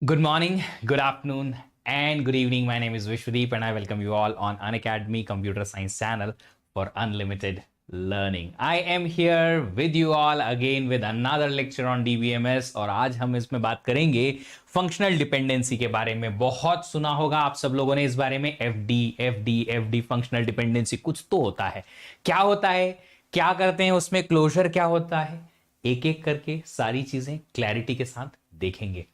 Good morning, good afternoon, and good evening. My name is Vishwadeep, and I welcome you all on Unacademy Computer Science channel for unlimited learning. I am here with you all again with another lecture on DBMS और आज हम इसमें बात करेंगे functional dependency के बारे में। बहुत सुना होगा आप सब लोगों ने इस बारे में एफडी फंक्शनल डिपेंडेंसी कुछ तो होता है। क्या होता है, क्या करते हैं उसमें, क्लोजर क्या होता है, एक एक करके सारी चीजें क्लैरिटी के साथ देखेंगे।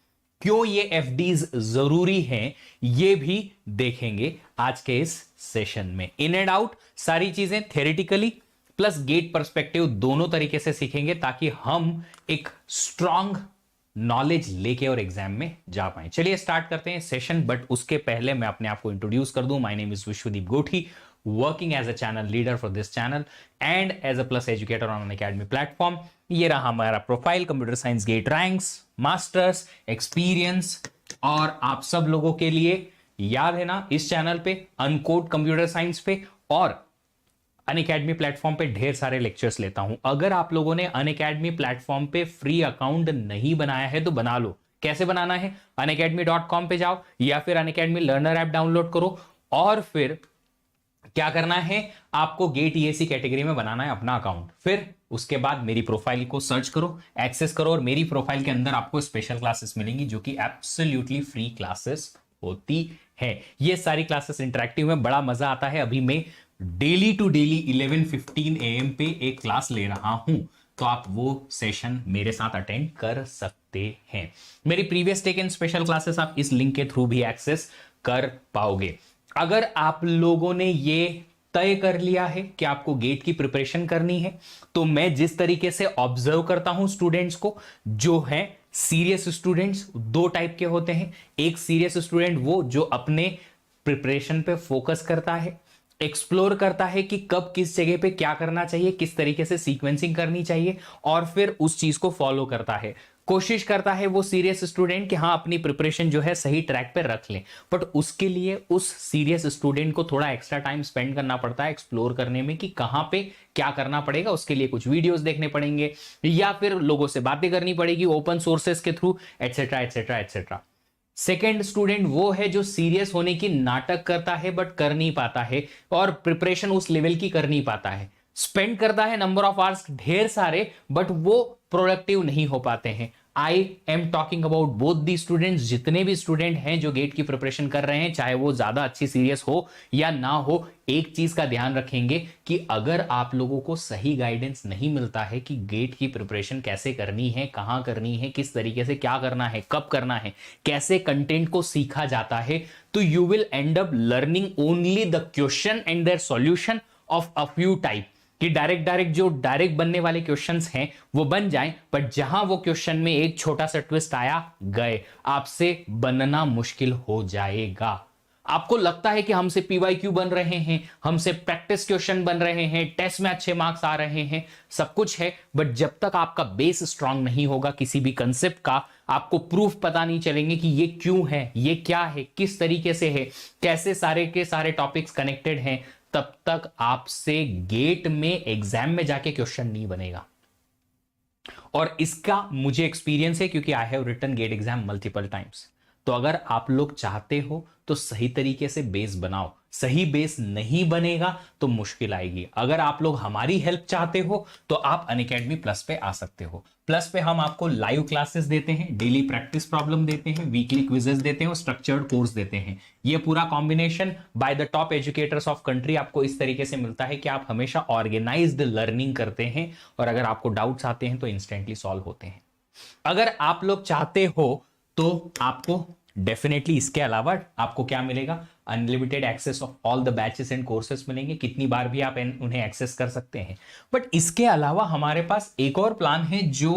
क्यों ये एफडीज जरूरी हैं ये भी देखेंगे आज के इस सेशन में। इन एंड आउट सारी चीजें थ्योरेटिकली प्लस गेट पर्सपेक्टिव दोनों तरीके से सीखेंगे ताकि हम एक स्ट्रांग नॉलेज लेके और एग्जाम में जा पाए। चलिए स्टार्ट करते हैं सेशन, बट उसके पहले मैं अपने आप को इंट्रोड्यूस कर दूं। My name is Vishwadeep Gothi, working as a channel leader for this channel and as a plus educator on Unacademy platform. ये रहा हमारा profile, computer science GATE ranks, masters, experience. और आप सब लोगों के लिए याद है ना, इस चैनल पे अनकोड कंप्यूटर साइंस पे और अनअकैडमी प्लेटफॉर्म पे ढेर सारे लेक्चर्स लेता हूं। अगर आप लोगों ने अनअकैडमी प्लेटफॉर्म पे फ्री अकाउंट नहीं बनाया है तो बना लो। कैसे बनाना है, unacademy.com पे जाओ या फिर अनअकैडमी लर्नर ऐप डाउनलोड करो और फिर क्या करना है, आपको गेट ईएसी कैटेगरी में बनाना है अपना अकाउंट। फिर उसके बाद मेरी प्रोफाइल को सर्च करो, एक्सेस करो और मेरी प्रोफाइल के अंदर आपको स्पेशल क्लासेस मिलेंगी जो कि एब्सोल्युटली फ्री क्लासेस होती है। ये सारी क्लासेस इंटरेक्टिव में, बड़ा मजा आता है। अभी मैं डेली टू डेली 11:15 AM पे एक क्लास ले रहा हूं, तो आप वो सेशन मेरे साथ अटेंड कर सकते हैं। मेरी प्रीवियस टेकन स्पेशल क्लासेस आप इस लिंक के थ्रू भी एक्सेस कर पाओगे। अगर आप लोगों ने ये तय कर लिया है कि आपको गेट की प्रिपरेशन करनी है, तो मैं जिस तरीके से ऑब्जर्व करता हूं स्टूडेंट्स को, जो है सीरियस स्टूडेंट्स दो टाइप के होते हैं। एक सीरियस स्टूडेंट वो जो अपने प्रिपरेशन पे फोकस करता है, एक्सप्लोर करता है कि कब किस जगह पे क्या करना चाहिए, किस तरीके से सीक्वेंसिंग करनी चाहिए और फिर उस चीज को फॉलो करता है। कोशिश करता है वो सीरियस स्टूडेंट कि हाँ अपनी प्रिपरेशन जो है सही ट्रैक पे रख लें, बट उसके लिए उस सीरियस स्टूडेंट को थोड़ा एक्स्ट्रा टाइम स्पेंड करना पड़ता है एक्सप्लोर करने में कि कहाँ पे क्या करना पड़ेगा। उसके लिए कुछ वीडियोस देखने पड़ेंगे या फिर लोगों से बातें करनी पड़ेगी ओपन सोर्सेस के through, etcetera etcetera etcetera. Second student वो है जो सीरियस होने की नाटक करता है बट कर नहीं पाता है और प्रिपरेशन उस लेवल की कर नहीं पाता है, स्पेंड करता है नंबर ऑफ आवर्स ढेर सारे, बट वो प्रोडक्टिव नहीं हो पाते हैं। I am talking about both the students. जितने भी स्टूडेंट हैं जो गेट की प्रिपरेशन कर रहे हैं, चाहे वो ज्यादा अच्छी सीरियस हो या ना हो, एक चीज का ध्यान रखेंगे कि अगर आप लोगों को सही गाइडेंस नहीं मिलता है कि गेट की प्रिपरेशन कैसे करनी है, कहां करनी है, किस तरीके से क्या करना है, कब करना है, कैसे कंटेंट को सीखा जाता है, तो you will and up learning only the question and their solution of a few type. कि डायरेक्ट जो डायरेक्ट बनने वाले क्वेश्चंस हैं वो बन जाएं, बट जहां वो क्वेश्चन में एक छोटा सा ट्विस्ट आया, गए, आपसे बनना मुश्किल हो जाएगा। आपको लगता है कि हमसे पीवाईक्यू बन रहे हैं, हमसे प्रैक्टिस क्वेश्चन बन रहे हैं, टेस्ट में अच्छे मार्क्स आ रहे हैं, सब कुछ है, बट जब तक आपका बेस स्ट्रांग नहीं होगा किसी भी कंसेप्ट का, आपको प्रूफ पता नहीं चलेंगे कि ये क्यों है, ये क्या है, किस तरीके से है, कैसे सारे के सारे टॉपिक्स कनेक्टेड हैं, तब तक आपसे गेट में एग्जाम में जाके क्वेश्चन नहीं बनेगा। और इसका मुझे एक्सपीरियंस है क्योंकि I have written GATE exam multiple times. तो अगर आप लोग चाहते हो तो सही तरीके से बेस बनाओ, सही बेस नहीं बनेगा तो मुश्किल आएगी। अगर आप लोग हमारी हेल्प चाहते हो तो आप अनअकैडमी प्लस पे आ सकते हो। प्लस पे हम आपको लाइव क्लासेस देते हैं, डेली प्रैक्टिस प्रॉब्लम देते हैं, वीकली क्विजेस देते हैं और स्ट्रक्चर्ड कोर्स देते हैं। ये पूरा combination by the top educators of country आपको इस तरीके से मिलता है कि आप हमेशा ऑर्गेनाइज्ड लर्निंग करते हैं और अगर आपको डाउट्स आते हैं तो इंस्टेंटली सॉल्व होते हैं। अगर आप लोग चाहते हो तो आपको डेफिनेटली इसके अलावा आपको क्या मिलेगा, unlimited access of all the batches and courses मिलेंगे, कितनी बार भी आप उन्हें एक्सेस कर सकते हैं। बट इसके अलावा हमारे पास एक और प्लान है जो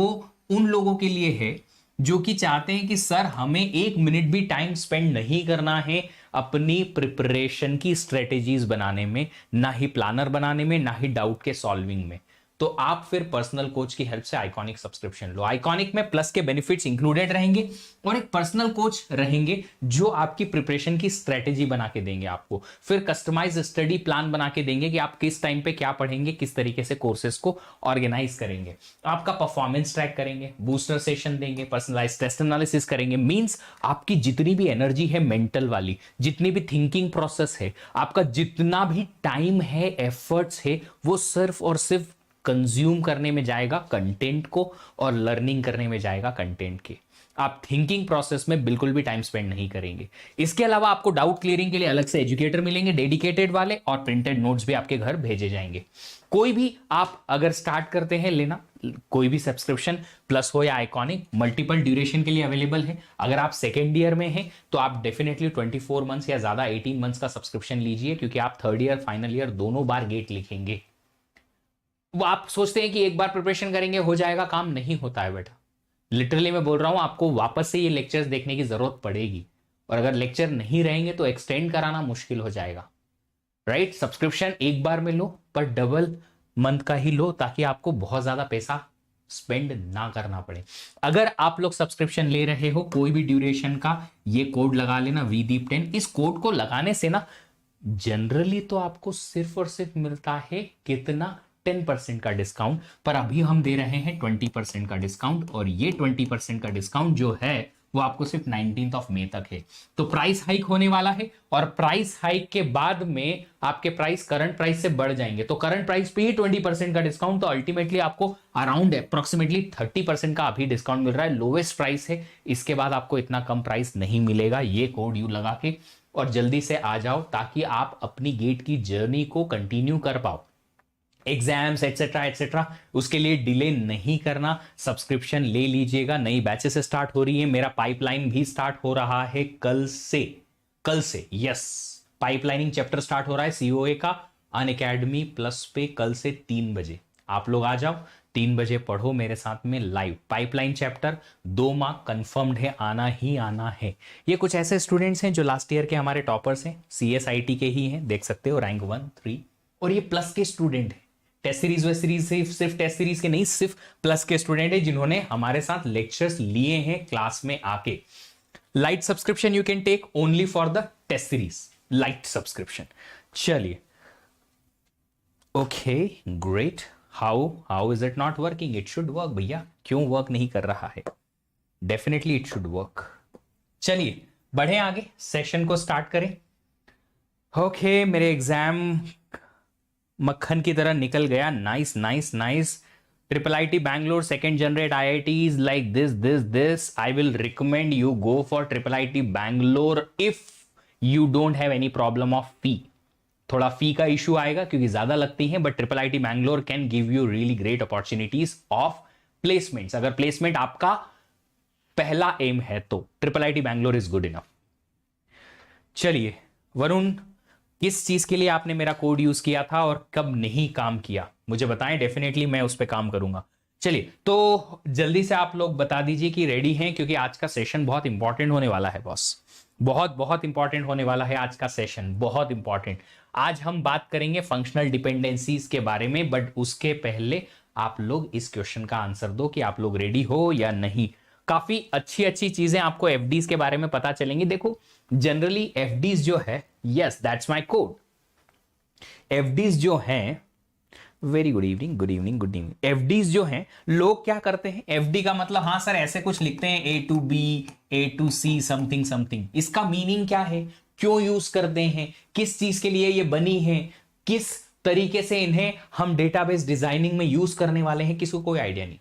उन लोगों के लिए है जो कि चाहते हैं कि सर हमें 1 मिनट भी टाइम स्पेंड नहीं करना है अपनी प्रिपरेशन की स्ट्रेटेजीज बनाने में, ना ही प्लानर बनाने में, ना ही डाउट के सॉल्विंग में। तो आप फिर पर्सनल कोच की हेल्प से आइकॉनिक सब्सक्रिप्शन लो। आइकॉनिक में प्लस के बेनिफिट्स इंक्लूडेड रहेंगे और एक पर्सनल कोच रहेंगे जो आपकी प्रिपरेशन की स्ट्रेटेजी बना के देंगे आपको, फिर कस्टमाइज स्टडी प्लान बना के देंगे कि आप किस टाइम पे क्या पढ़ेंगे, किस तरीके से कोर्सेज को ऑर्गेनाइज करेंगे, आपका परफॉर्मेंस ट्रैक करेंगे, बूस्टर सेशन देंगे, पर्सनलाइज टेस्ट एनालिसिस करेंगे। मींस आपकी जितनी भी एनर्जी है मेंटल वाली, जितनी भी थिंकिंग प्रोसेस है, आपका जितना भी टाइम है, एफर्ट्स है, वो सिर्फ और सिर्फ कंज्यूम करने में जाएगा कंटेंट को और लर्निंग करने में जाएगा कंटेंट के। आप थिंकिंग प्रोसेस में बिल्कुल भी टाइम स्पेंड नहीं करेंगे। इसके अलावा आपको डाउट क्लियरिंग के लिए अलग से एजुकेटर मिलेंगे डेडिकेटेड वाले, और प्रिंटेड नोट्स भी आपके घर भेजे जाएंगे। कोई भी आप अगर स्टार्ट करते हैं लेना, कोई भी सब्सक्रिप्शन प्लस हो या आइकॉनिक, मल्टीपल ड्यूरेशन के लिए अवेलेबल है। अगर आप सेकेंड ईयर में हैं तो आप डेफिनेटली 24 मंथ्स या ज्यादा 18 मंथ्स का सब्सक्रिप्शन लीजिए, क्योंकि आप थर्ड ईयर फाइनल ईयर दोनों बार गेट लिखेंगे। वो आप सोचते हैं कि एक बार प्रिपरेशन करेंगे हो जाएगा काम, नहीं होता है बेटा। लिटरली मैं बोल रहा हूं, आपको वापस से ये लेक्चर्स देखने की जरूरत पड़ेगी, और अगर लेक्चर नहीं रहेंगे तो एक्सटेंड कराना मुश्किल हो जाएगा। राइट, सब्सक्रिप्शन एक बार में लो पर डबल मंथ का ही लो, ताकि आपको बहुत ज्यादा पैसा स्पेंड ना करना पड़े। अगर आप लोग सब्सक्रिप्शन ले रहे हो कोई भी ड्यूरेशन का, ये कोड लगा लेना VDEEP10। इस कोड को लगाने से ना जनरली तो आपको सिर्फ और सिर्फ मिलता है कितना, 10% का डिस्काउंट, पर अभी हम दे रहे हैं 20% का डिस्काउंट, और ये 20% का डिस्काउंट जो है वो आपको सिर्फ 19 मई तक है। तो प्राइस हाइक होने वाला है, और प्राइस हाइक के बाद में आपके प्राइस करंट प्राइस से बढ़ जाएंगे। तो करंट प्राइस पे ही 20% का डिस्काउंट, तो अल्टीमेटली आपको अराउंड अप्रोक्सीमेटली 30% का अभी डिस्काउंट मिल रहा है। लोवेस्ट प्राइस है, इसके बाद आपको इतना कम प्राइस नहीं मिलेगा। ये कोड यू लगा के और जल्दी से आ जाओ, ताकि आप अपनी गेट की जर्नी को कंटिन्यू कर पाओ। एग्जाम्स एक्सेट्रा एक्सेट्रा, उसके लिए डिले नहीं करना, सब्सक्रिप्शन ले लीजिएगा। नई बैचेस स्टार्ट हो रही है, मेरा पाइपलाइन भी स्टार्ट हो रहा है कल से यस, पाइपलाइनिंग चैप्टर स्टार्ट हो रहा है COA का अनअकैडमी प्लस पे कल से 3 बजे। आप लोग आ जाओ, 3 बजे पढ़ो मेरे साथ में live. Pipeline chapter 2 mark confirmed है, आना ही आना है। ये कुछ ऐसे स्टूडेंट्स हैं जो लास्ट ईयर के हमारे टॉपर्स हैं, CSIT के ही हैं, देख सकते हो, रैंक 1, 3, और ये प्लस के स्टूडेंट हैं। टेस्ट सीरीज व सीरीज सिर्फ टेस्ट सीरीज के नहीं, सिर्फ प्लस के स्टूडेंट है जिन्होंने हमारे साथ लेक्चर्स लिए हैं क्लास में आके। Lite subscription you can take only for the test series, lite subscription. चलिए, okay great. How is it not working? It should work भैया, क्यों वर्क नहीं कर रहा है? Definitely it should work. चलिए बढ़े आगे, सेशन को स्टार्ट करें। ओके, मेरे एग्जाम मक्खन की तरह निकल गया। Nice nice nice. IIIT Bangalore second generate IITs like this. I will recommend you go for IIIT Bangalore if you don't have any problem of fee. थोड़ा फी का इशू आएगा क्योंकि ज्यादा लगती है, but IIIT Bangalore can give you really great opportunities of placements। अगर placement आपका पहला एम है तो IIIT Bangalore is good enough। चलिए वरुण, किस चीज के लिए आपने मेरा कोड यूज किया था और कब नहीं काम किया, मुझे बताएं, डेफिनेटली मैं उस पर काम करूंगा। चलिए तो जल्दी से आप लोग बता दीजिए कि रेडी हैं, क्योंकि आज का सेशन बहुत इंपॉर्टेंट होने वाला है बॉस, बहुत बहुत इंपॉर्टेंट होने वाला है आज का सेशन, बहुत इंपॉर्टेंट। आज हम बात करेंगे फंक्शनल डिपेंडेंसीज के बारे में, बट उसके पहले आप लोग इस क्वेश्चन का आंसर दो कि आप लोग रेडी हो या नहीं। काफी अच्छी अच्छी चीजें आपको एफडीज के बारे में पता चलेंगी। देखो जनरली एफडीज जो है, yes that's my code, FDs जो हैं, very good evening, good evening, good evening. FDs जो हैं, लोग क्या करते हैं, एफडी का मतलब, हाँ सर ऐसे कुछ लिखते हैं, A to B, A to C something something. इसका मीनिंग क्या है, क्यों यूज करते हैं, किस चीज के लिए ये बनी है, किस तरीके से इन्हें हम डेटाबेस डिजाइनिंग में यूज करने वाले हैं, किसी को कोई आइडिया नहीं,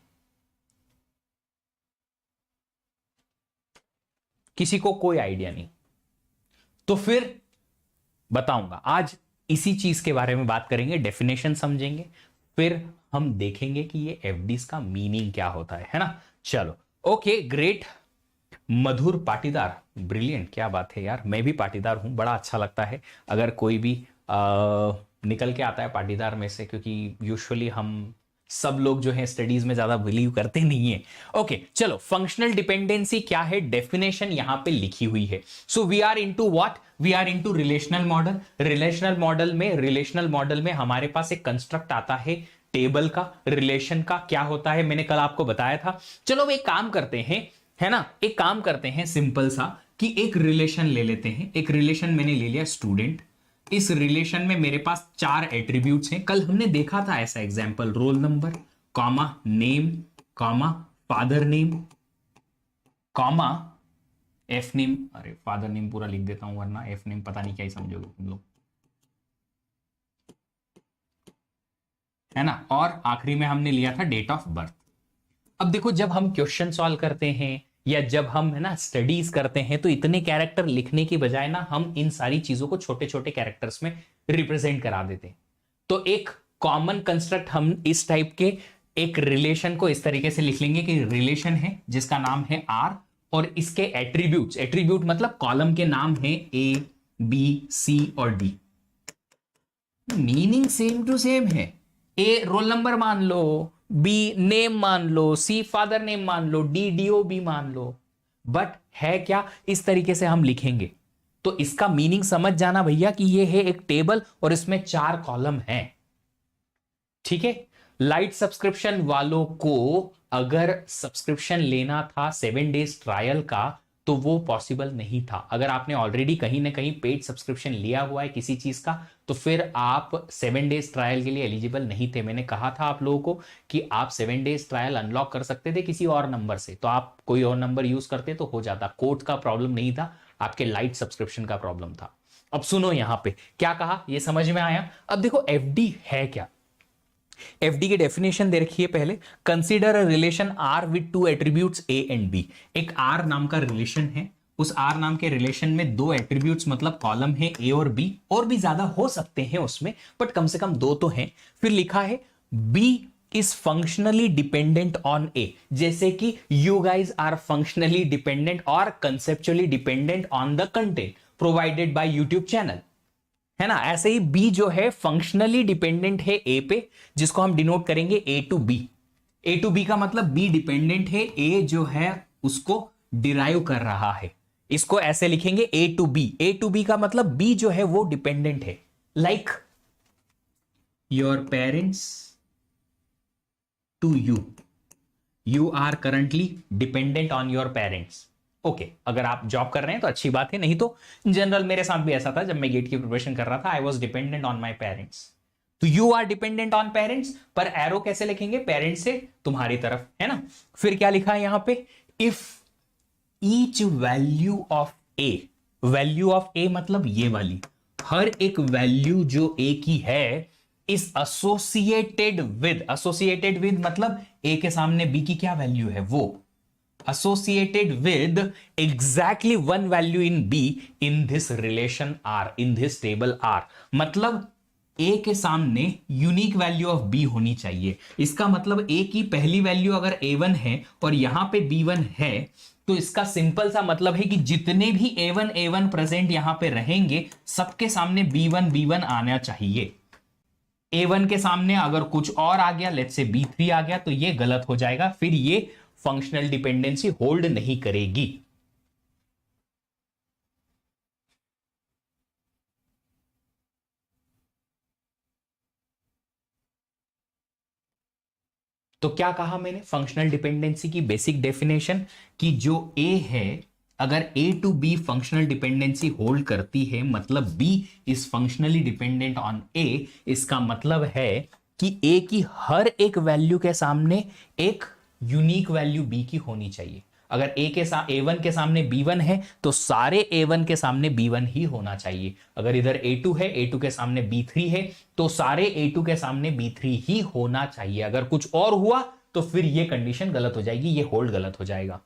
किसी को कोई आइडिया नहीं। तो फिर बताऊंगा, आज इसी चीज के बारे में बात करेंगे, डेफिनेशन समझेंगे, फिर हम देखेंगे कि ये एफडीज का मीनिंग क्या होता है ना। चलो ओके ग्रेट। मधुर पाटीदार, ब्रिलियंट, क्या बात है यार, मैं भी पाटीदार हूं, बड़ा अच्छा लगता है अगर कोई भी निकल के आता है पाटीदार में से, क्योंकि यूजुअली हम सब लोग जो है स्टडीज में ज्यादा बिलीव करते नहीं है। ओके चलो, फंक्शनल डिपेंडेंसी क्या है, डेफिनेशन यहां पे लिखी हुई है। So we are into what, we are into relational model. Relational model में हमारे पास एक कंस्ट्रक्ट आता है टेबल का, रिलेशन का क्या होता है मैंने कल आपको बताया था। चलो अब एक काम करते हैं, है ना, एक काम करते हैं सिंपल सा कि एक रिलेशन ले लेते हैं। एक रिलेशन मैंने ले लिया स्टूडेंट। इस रिलेशन में मेरे पास 4 एट्रीब्यूट्स हैं। कल हमने देखा था ऐसा example, roll number comma name comma father name comma F name. अरे फादर नेम पूरा लिख देता हूं वरना एफ नेम पता नहीं क्या ही समझोगे तुम लोग, है ना। और आखिरी में हमने लिया था डेट ऑफ बर्थ। अब देखो जब हम क्वेश्चन सॉल्व करते हैं या जब हम, है ना, स्टडीज करते हैं तो इतने कैरेक्टर लिखने की बजाय ना हम इन सारी चीजों को छोटे छोटे कैरेक्टर्स में रिप्रेजेंट करा देते हैं। तो एक कॉमन कंस्ट्रक्ट हम इस टाइप के एक रिलेशन को इस तरीके से लिख लेंगे कि रिलेशन है जिसका नाम है आर और इसके एट्रीब्यूट्स, एट्रीब्यूट मतलब कॉलम के नाम है ए बी सी और D. Meaning same to same है। ए रोल नंबर मान लो, बी नेम मान लो, सी फादर नेम मान लो, डी डीओबी मान लो, बट है क्या इस तरीके से हम लिखेंगे। तो इसका मीनिंग समझ जाना भैया कि ये है एक टेबल और इसमें 4 कॉलम हैं। ठीक है। लाइट सब्सक्रिप्शन वालों को अगर सब्सक्रिप्शन लेना था 7 डेज ट्रायल का तो वो पॉसिबल नहीं था। अगर आपने ऑलरेडी कहीं ना कहीं पेड सब्सक्रिप्शन लिया हुआ है किसी चीज का तो फिर आप 7 डेज ट्रायल के लिए एलिजिबल नहीं थे। मैंने कहा था आप लोगों को कि आप 7 डेज ट्रायल अनलॉक कर सकते थे किसी और नंबर से, तो आप कोई और नंबर यूज करते तो हो जाता। कोड का प्रॉब्लम नहीं था, आपके लाइट सब्सक्रिप्शन का प्रॉब्लम था। अब सुनो यहां पे क्या कहा, ये समझ में आया। अब देखो एफडी है क्या। एफडी की डेफिनेशन दे रखी है पहले, consider a relation R with 2 attributes A and B. एक आर नाम का रिलेशन है, उस आर नाम के रिलेशन में 2 एट्रीब्यूट्स मतलब कॉलम है ए और बी, और भी ज्यादा हो सकते हैं उसमें बट कम से कम 2 तो हैं। फिर लिखा है B is functionally dependent on A, जैसे कि you guys are functionally dependent और conceptually dependent on the content provided by YouTube channel, है ना। ऐसे ही बी जो है फंक्शनली डिपेंडेंट है ए पे, जिसको हम डिनोट करेंगे A to B. A to B का मतलब बी डिपेंडेंट है, ए जो है उसको डिराइव कर रहा है। इसको ऐसे लिखेंगे A to B. A to B का मतलब बी जो है वो डिपेंडेंट है, like your parents to you, you are currently dependent on your parents. Okay, अगर आप जॉब कर रहे हैं तो अच्छी बात है, नहीं तो जनरल मेरे साथ भी ऐसा था जब मैं गेट की प्रिपरेशन कर रहा था, I was dependent on my parents. तो you are dependent on parents, पर एरो कैसे लिखेंगे, पेरेंट्स से तुम्हारी तरफ, है ना। फिर क्या लिखा है यहां पे, if each value of A, value of A मतलब ये वाली, हर एक वैल्यू जो ए की है is associated with, associated with मतलब ए के सामने बी की क्या वैल्यू है वो, associated with exactly one value in B in this relation R, in this table R। मतलब A के सामने यूनिक वैल्यू ऑफ B होनी चाहिए। इसका मतलब A की पहली वैल्यू अगर A1 है और यहां पे B1 है तो इसका सिंपल सा मतलब है कि जितने भी A1 प्रेजेंट यहां पे रहेंगे सबके सामने B1 आना चाहिए। A1 के सामने अगर कुछ और आ गया, लेट्स से B3 आ गया, तो ये गलत हो जाएगा, फिर ये फंक्शनल डिपेंडेंसी होल्ड नहीं करेगी। तो क्या कहा मैंने, फंक्शनल डिपेंडेंसी की बेसिक डेफिनेशन कि जो ए है, अगर A to B functional dependency hold करती है मतलब B is functionally dependent on A, इसका मतलब है कि ए की हर एक वैल्यू के सामने एक यूनिक वैल्यू बी की होनी चाहिए। अगर ए के साथ A1 के सामने B1 है तो सारे A1 के सामने B1 ही होना चाहिए। अगर इधर A2 है, A2 के सामने B3 है तो सारे A2 के सामने B3 ही होना चाहिए। अगर कुछ और हुआ तो फिर ये कंडीशन गलत हो जाएगी, ये होल्ड गलत हो जाएगा।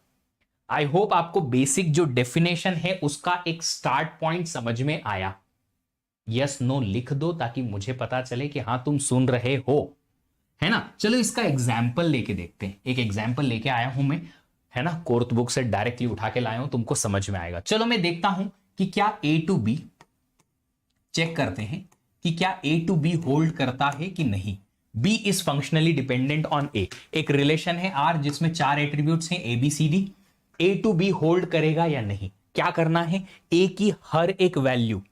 आई होप आपको बेसिक जो डेफिनेशन है उसका एक स्टार्ट पॉइंट समझ में आया। यस नो लिख दो ताकि मुझे पता चले कि हाँ तुम सुन रहे हो, है ना। चलो इसका एग्जाम्पल लेके देखते हैं। एक एग्जाम्पल लेके आया हूं मैं, है ना, कोर्ट बुक से डायरेक्टली उठा के लाया हूं, तुमको समझ में आएगा। चलो मैं देखता हूं कि क्या ए टू बी, चेक करते हैं कि क्या ए टू बी होल्ड करता है कि नहीं। B is functionally dependent on A, एक रिलेशन है आर जिसमें 4 एट्रीब्यूट्स हैं A B C D. A to B hold करेगा या नहीं, क्या करना है, ए की हर एक वैल्यू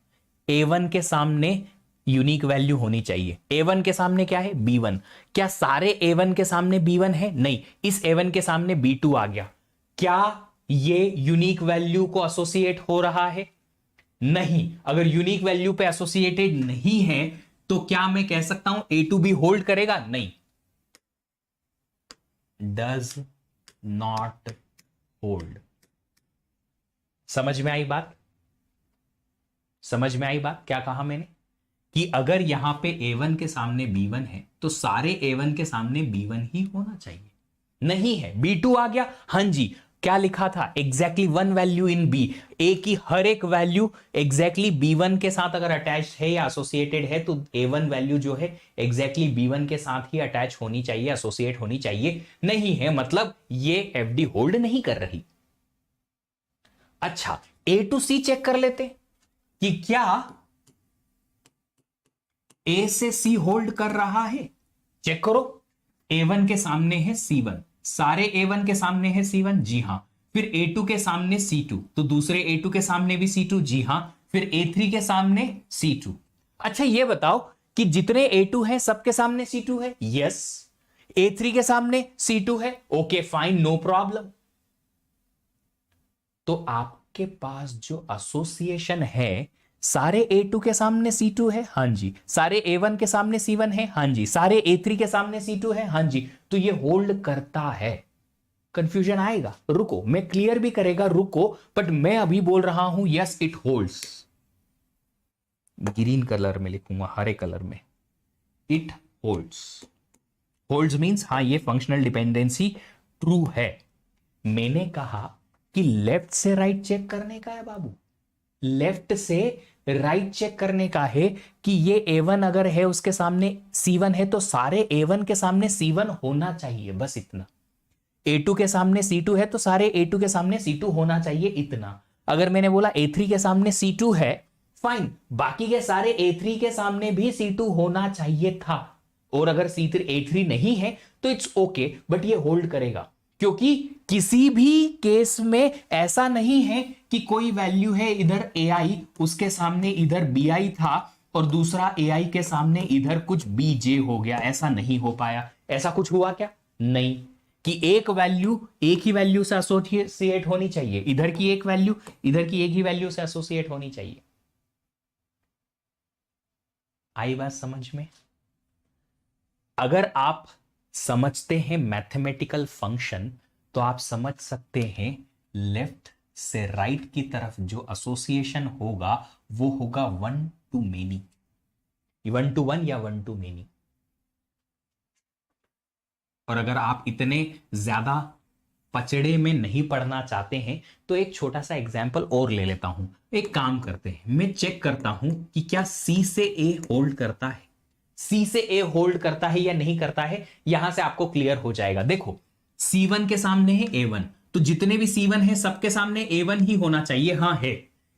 A1 के सामने यूनिक वैल्यू होनी चाहिए। A1 के सामने क्या है? B1। क्या सारे A1 के सामने B1 है? नहीं, इस A1 के सामने B2 आ गया। क्या ये यूनिक वैल्यू को एसोसिएट हो रहा है? नहीं। अगर यूनिक वैल्यू पे एसोसिएटेड नहीं है तो क्या मैं कह सकता हूं A2 भी होल्ड करेगा? नहीं, डज नॉट होल्ड। समझ में आई बात? समझ में आई बात? क्या कहा मैंने कि अगर यहां पे A1 के सामने B1 है तो सारे A1 के सामने B1 ही होना चाहिए। नहीं है, B2 आ गया। हां जी, क्या लिखा था? Exactly one value in B। A की हर एक वैल्यू एग्जैक्टली B1 के साथ अगर अटैच है या एसोसिएटेड है तो A1 वैल्यू जो है एग्जैक्टली B1 के साथ ही अटैच होनी चाहिए, एसोसिएट होनी चाहिए। नहीं है मतलब ये FD होल्ड नहीं कर रही। अच्छा, A to C चेक कर लेते कि क्या A से C होल्ड कर रहा है। चेक करो, A1 के सामने है C1, सारे A1 के सामने है C1, जी हां। फिर A2 के सामने C2, तो दूसरे A2 के सामने भी C2, जी हां। फिर A3 के सामने C2। अच्छा ये बताओ कि जितने A2 हैं सबके सामने C2 है? यस। A3 के सामने C2 है? Okay fine, no problem. तो आपके पास जो एसोसिएशन है, सारे A2 के सामने C2 है? हां जी। सारे A1 के सामने C1 है? हां जी। सारे A3 के सामने C2 है? हां जी। तो ये होल्ड करता है। कंफ्यूजन आएगा, रुको मैं क्लियर भी करेगा, रुको। बट मैं अभी बोल रहा हूं yes it holds. Green colour में लिखूंगा, हरे कलर में। It holds. होल्ड्स मींस हाँ ये फंक्शनल डिपेंडेंसी ट्रू है। मैंने कहा कि लेफ्ट से राइट चेक करने का है बाबू, लेफ्ट से राइट चेक करने का है कि ये A1 अगर है उसके सामने C1 है तो सारे A1 के सामने C1 होना चाहिए, बस इतना। A2 के सामने C2 है तो सारे A2 के सामने C2 होना चाहिए, इतना। अगर मैंने बोला A3 के सामने C2 है, फाइन, बाकी के सारे A3 के सामने भी C2 होना चाहिए था। और अगर A3 नहीं है तो इट्स ओके, बट ये होल्ड करेगा, क्योंकि किसी भी केस में ऐसा नहीं है कि कोई वैल्यू है इधर AI, उसके सामने इधर BI था और दूसरा AI के सामने इधर कुछ BJ हो गया। ऐसा नहीं हो पाया। ऐसा कुछ हुआ क्या? नहीं, कि एक वैल्यू एक ही वैल्यू से एसोसिएट होनी चाहिए, इधर की एक वैल्यू इधर की एक ही वैल्यू से एसोसिएट होनी चाहिए। आई बात समझ में? अगर आप समझते हैं मैथमेटिकल फंक्शन तो आप समझ सकते हैं लेफ्ट से राइट की तरफ जो एसोसिएशन होगा वो होगा one two many, one two one या वन टू मेनी। और अगर आप इतने ज्यादा पचड़े में नहीं पढ़ना चाहते हैं तो एक छोटा सा एग्जाम्पल और ले लेता हूं। एक काम करते हैं, मैं चेक करता हूं कि क्या C से A होल्ड करता है, C से A होल्ड करता है या नहीं करता है। यहां से आपको क्लियर हो जाएगा। देखो, C1 के सामने है A1, तो जितने भी C1 है सबके सामने A1 ही होना चाहिए। हाँ है।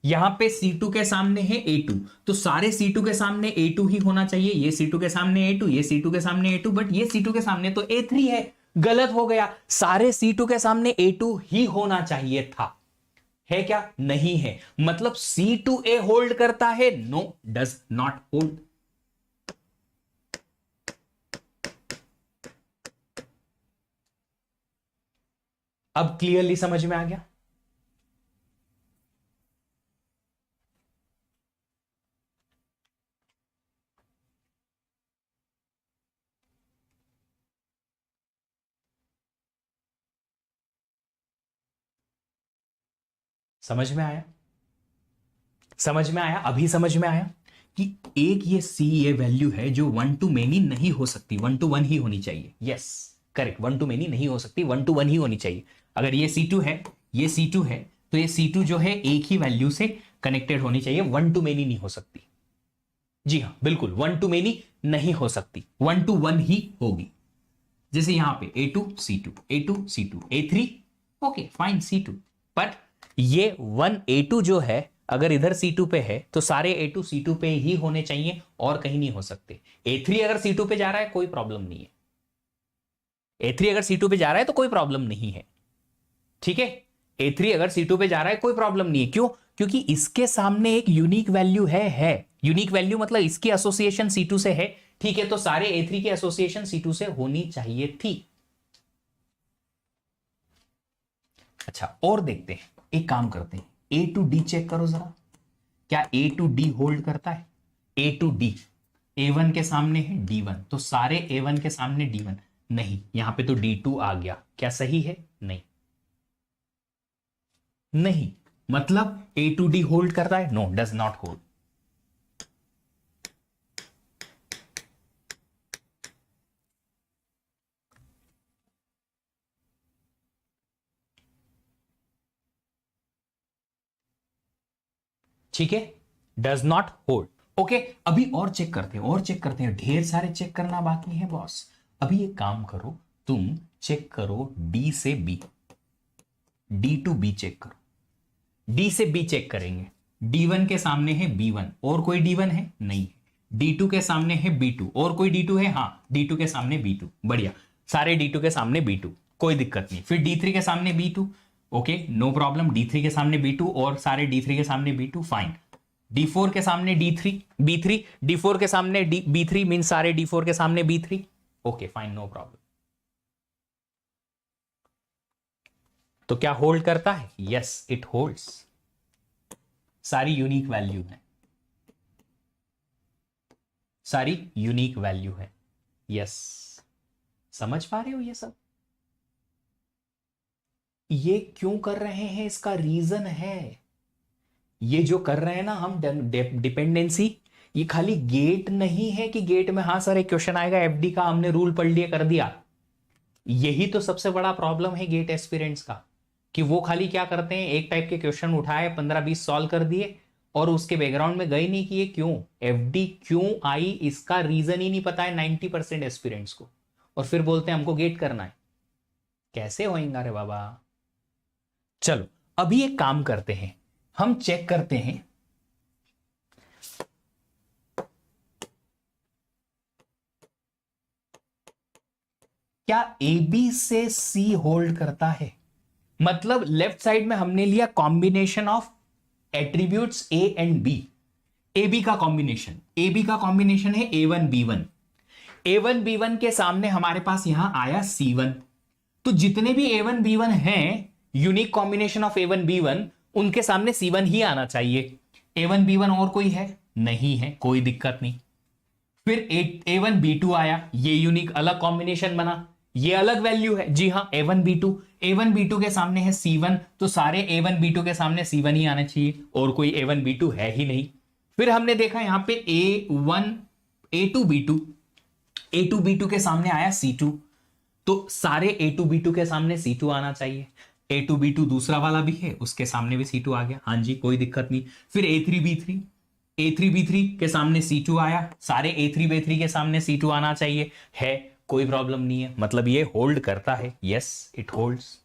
यहां पे C2 के सामने है A2, तो सारे C2 के सामने A2 ही होना चाहिए। ये C2 के सामने A2, ये C2 के सामने A2, बट ये C2 के सामने तो A3 है। गलत हो गया, सारे C2 के सामने A2 ही होना चाहिए था। है क्या? नहीं है। मतलब C2A होल्ड करता है? No, does not hold. अब क्लियरली समझ में आ गया? समझ में आया? समझ में आया? अभी समझ में आया कि एक ये C ये वैल्यू है जो वन टू मेनी नहीं हो सकती, वन टू वन ही होनी चाहिए। Yes correct, one two many नहीं हो सकती, वन टू वन ही होनी चाहिए। अगर ये C2 है, ये C2 है, तो ये C2 जो है एक ही वैल्यू से कनेक्टेड होनी चाहिए, वन टू मेनी नहीं हो सकती। जी हाँ बिल्कुल, वन टू मेनी नहीं हो सकती, वन टू वन ही होगी। जैसे यहां पे A2 C2, A2 C2, A3 okay fine C2, but ये 1A2 जो है अगर इधर C2 पे है तो सारे A2 C2 पे ही होने चाहिए और कहीं नहीं हो सकते। A3 अगर C2 पे जा रहा है कोई प्रॉब्लम नहीं है। A3 अगर C2 पे जा रहा है तो कोई प्रॉब्लम नहीं है, ठीक है। A3 अगर C2 पे जा रहा है कोई प्रॉब्लम नहीं है। क्यों? क्योंकि इसके सामने एक यूनिक वैल्यू है। यूनिक वैल्यू मतलब इसकी एसोसिएशन C2 से है, ठीक है, तो सारे A3 की एसोसिएशन C2 से होनी चाहिए थी। अच्छा, और देखते हैं, एक काम करते हैं, A टू D चेक करो जरा, क्या A टू D होल्ड करता है? A टू D, A1 के सामने है D1, तो सारे A1 के सामने D1 नहीं, यहां पे तो D2 आ गया, क्या सही है? नहीं, नहीं, मतलब A टू D होल्ड करता है? No, does not hold. ठीक है, डज नॉट होल्ड। ओके, अभी और चेक करते हैं, और चेक करते हैं, ढेर सारे चेक करना बाकी है बॉस। अभी एक काम करो, तुम चेक करो डी से B, D to B check करो। डी से बी चेक करेंगे, D1 के सामने है B1, और कोई D1 है? नहीं। D2 के सामने है B2, और कोई D2 है? हाँ, D2 के सामने B2, बढ़िया, सारे D2 के सामने B2, कोई दिक्कत नहीं। फिर D3 के सामने B2, okay, no problem, D3 के सामने B2 और सारे D3 के सामने B2, फाइन। D4 के सामने D3 B3, D4 के सामने B3 मीन सारे D4 के सामने B3, okay fine, no problem. तो क्या होल्ड करता है? यस, इट होल्ड्स, सारी यूनिक वैल्यू है, सारी यूनिक वैल्यू है। यस, समझ पा रहे हो ये सब? ये क्यों कर रहे हैं, इसका रीजन है। ये जो कर रहे हैं ना हम डिपेंडेंसी, ये खाली गेट नहीं है कि गेट में हाँ सर एक क्वेश्चन आएगा एफडी का, हमने रूल पढ़ लिया कर दिया। यही तो सबसे बड़ा प्रॉब्लम है गेट एस्पिरेंट्स का, कि वो खाली क्या करते हैं, एक टाइप के क्वेश्चन उठाए, 15-20 सॉल्व कर दिए, और उसके बैकग्राउंड में गए नहीं कि ये क्यों एफडी क्यों आई, इसका रीजन ही नहीं पता है 90% एस्पिरेंट्स को, और फिर बोलते हैं हमको गेट करना है। कैसे होएगा रे बाबा। चलो अभी एक काम करते हैं, हम चेक करते हैं क्या ए बी से सी होल्ड करता है। मतलब लेफ्ट साइड में हमने लिया combination of attributes A and B, A B का कॉम्बिनेशन, ए बी का कॉम्बिनेशन है A1 B1, A1 B1 के सामने हमारे पास यहां आया C1, तो जितने भी A1 B1 हैं unique combination of A1 B1, उनके सामने C1 ही आना चाहिए। A1 B1 और कोई है? नहीं है, कोई दिक्कत नहीं। फिर A1 B2 आया, ये यूनिक अलग कॉम्बिनेशन बना, ये अलग वैल्यू है, जी हां, A1 B2 के सामने है C1, तो सारे A1 B2 के सामने C1 ही आना चाहिए, और कोई A1 B2 है ही नहीं। फिर हमने देखा यहां पे A2 B2 के सामने आया C2, तो सारे A2 B2 के सामने C2 आना चाहिए। A2 B2 दूसरा वाला भी है, उसके सामने भी C2 आ गया, हाँ जी, कोई दिक्कत नहीं। फिर A3 B3 के सामने C2 आया, सारे A3 B3 के सामने C2 आना चाहिए, है, कोई प्रॉब्लम नहीं है, मतलब ये होल्ड करता है। Yes, it holds.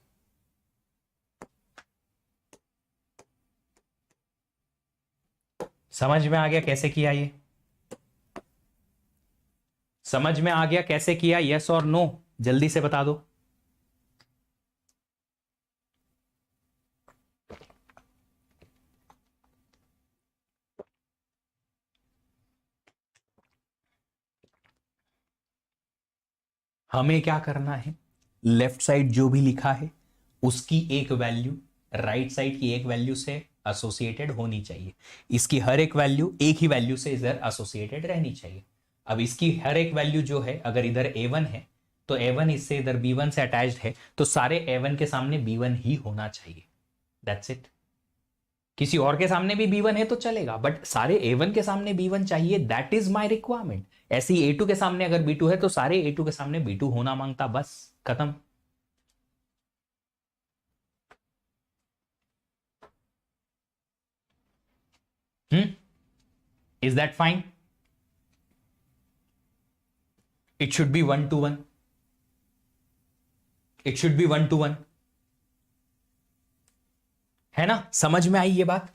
समझ में आ गया कैसे किया ये? समझ में आ गया कैसे किया? यस और नो, जल्दी से बता दो। हमें क्या करना है, लेफ्ट साइड जो भी लिखा है उसकी एक वैल्यू राइट साइड की एक वैल्यू से एसोसिएटेड होनी चाहिए। इसकी हर एक वैल्यू एक ही वैल्यू से इधर एसोसिएटेड रहनी चाहिए। अब इसकी हर एक वैल्यू जो है, अगर इधर A1 है तो A1 इससे इधर B1 से अटैच्ड है, तो सारे A1 के सामने B1 ही होना चाहिए। That's it. किसी और के सामने भी B1 है तो चलेगा, बट सारे A1 के सामने B1 चाहिए, दैट इज माई रिक्वायरमेंट। ऐसे ही A2 के सामने अगर B2 है तो सारे A2 के सामने B2 होना मांगता, बस खत्म। Is that fine? It should be 1 to 1, it should be 1 to 1, है ना? समझ में आई ये बात?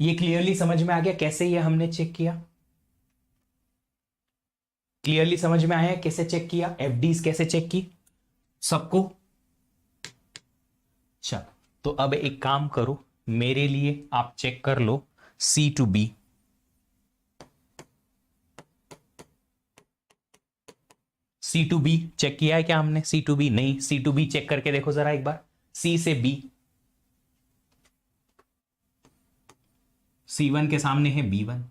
ये क्लियरली समझ में आ गया कैसे ये हमने चेक किया? क्लियरली समझ में आया कैसे चेक किया, एफडीज कैसे चेक की सबको? चलो, तो अब एक काम करो, मेरे लिए आप चेक कर लो C to B. C to B check किया है क्या हमने? सी टू बी नहीं, सी टू बी चेक करके देखो जरा एक बार। सी से बी, C1 के सामने है B1,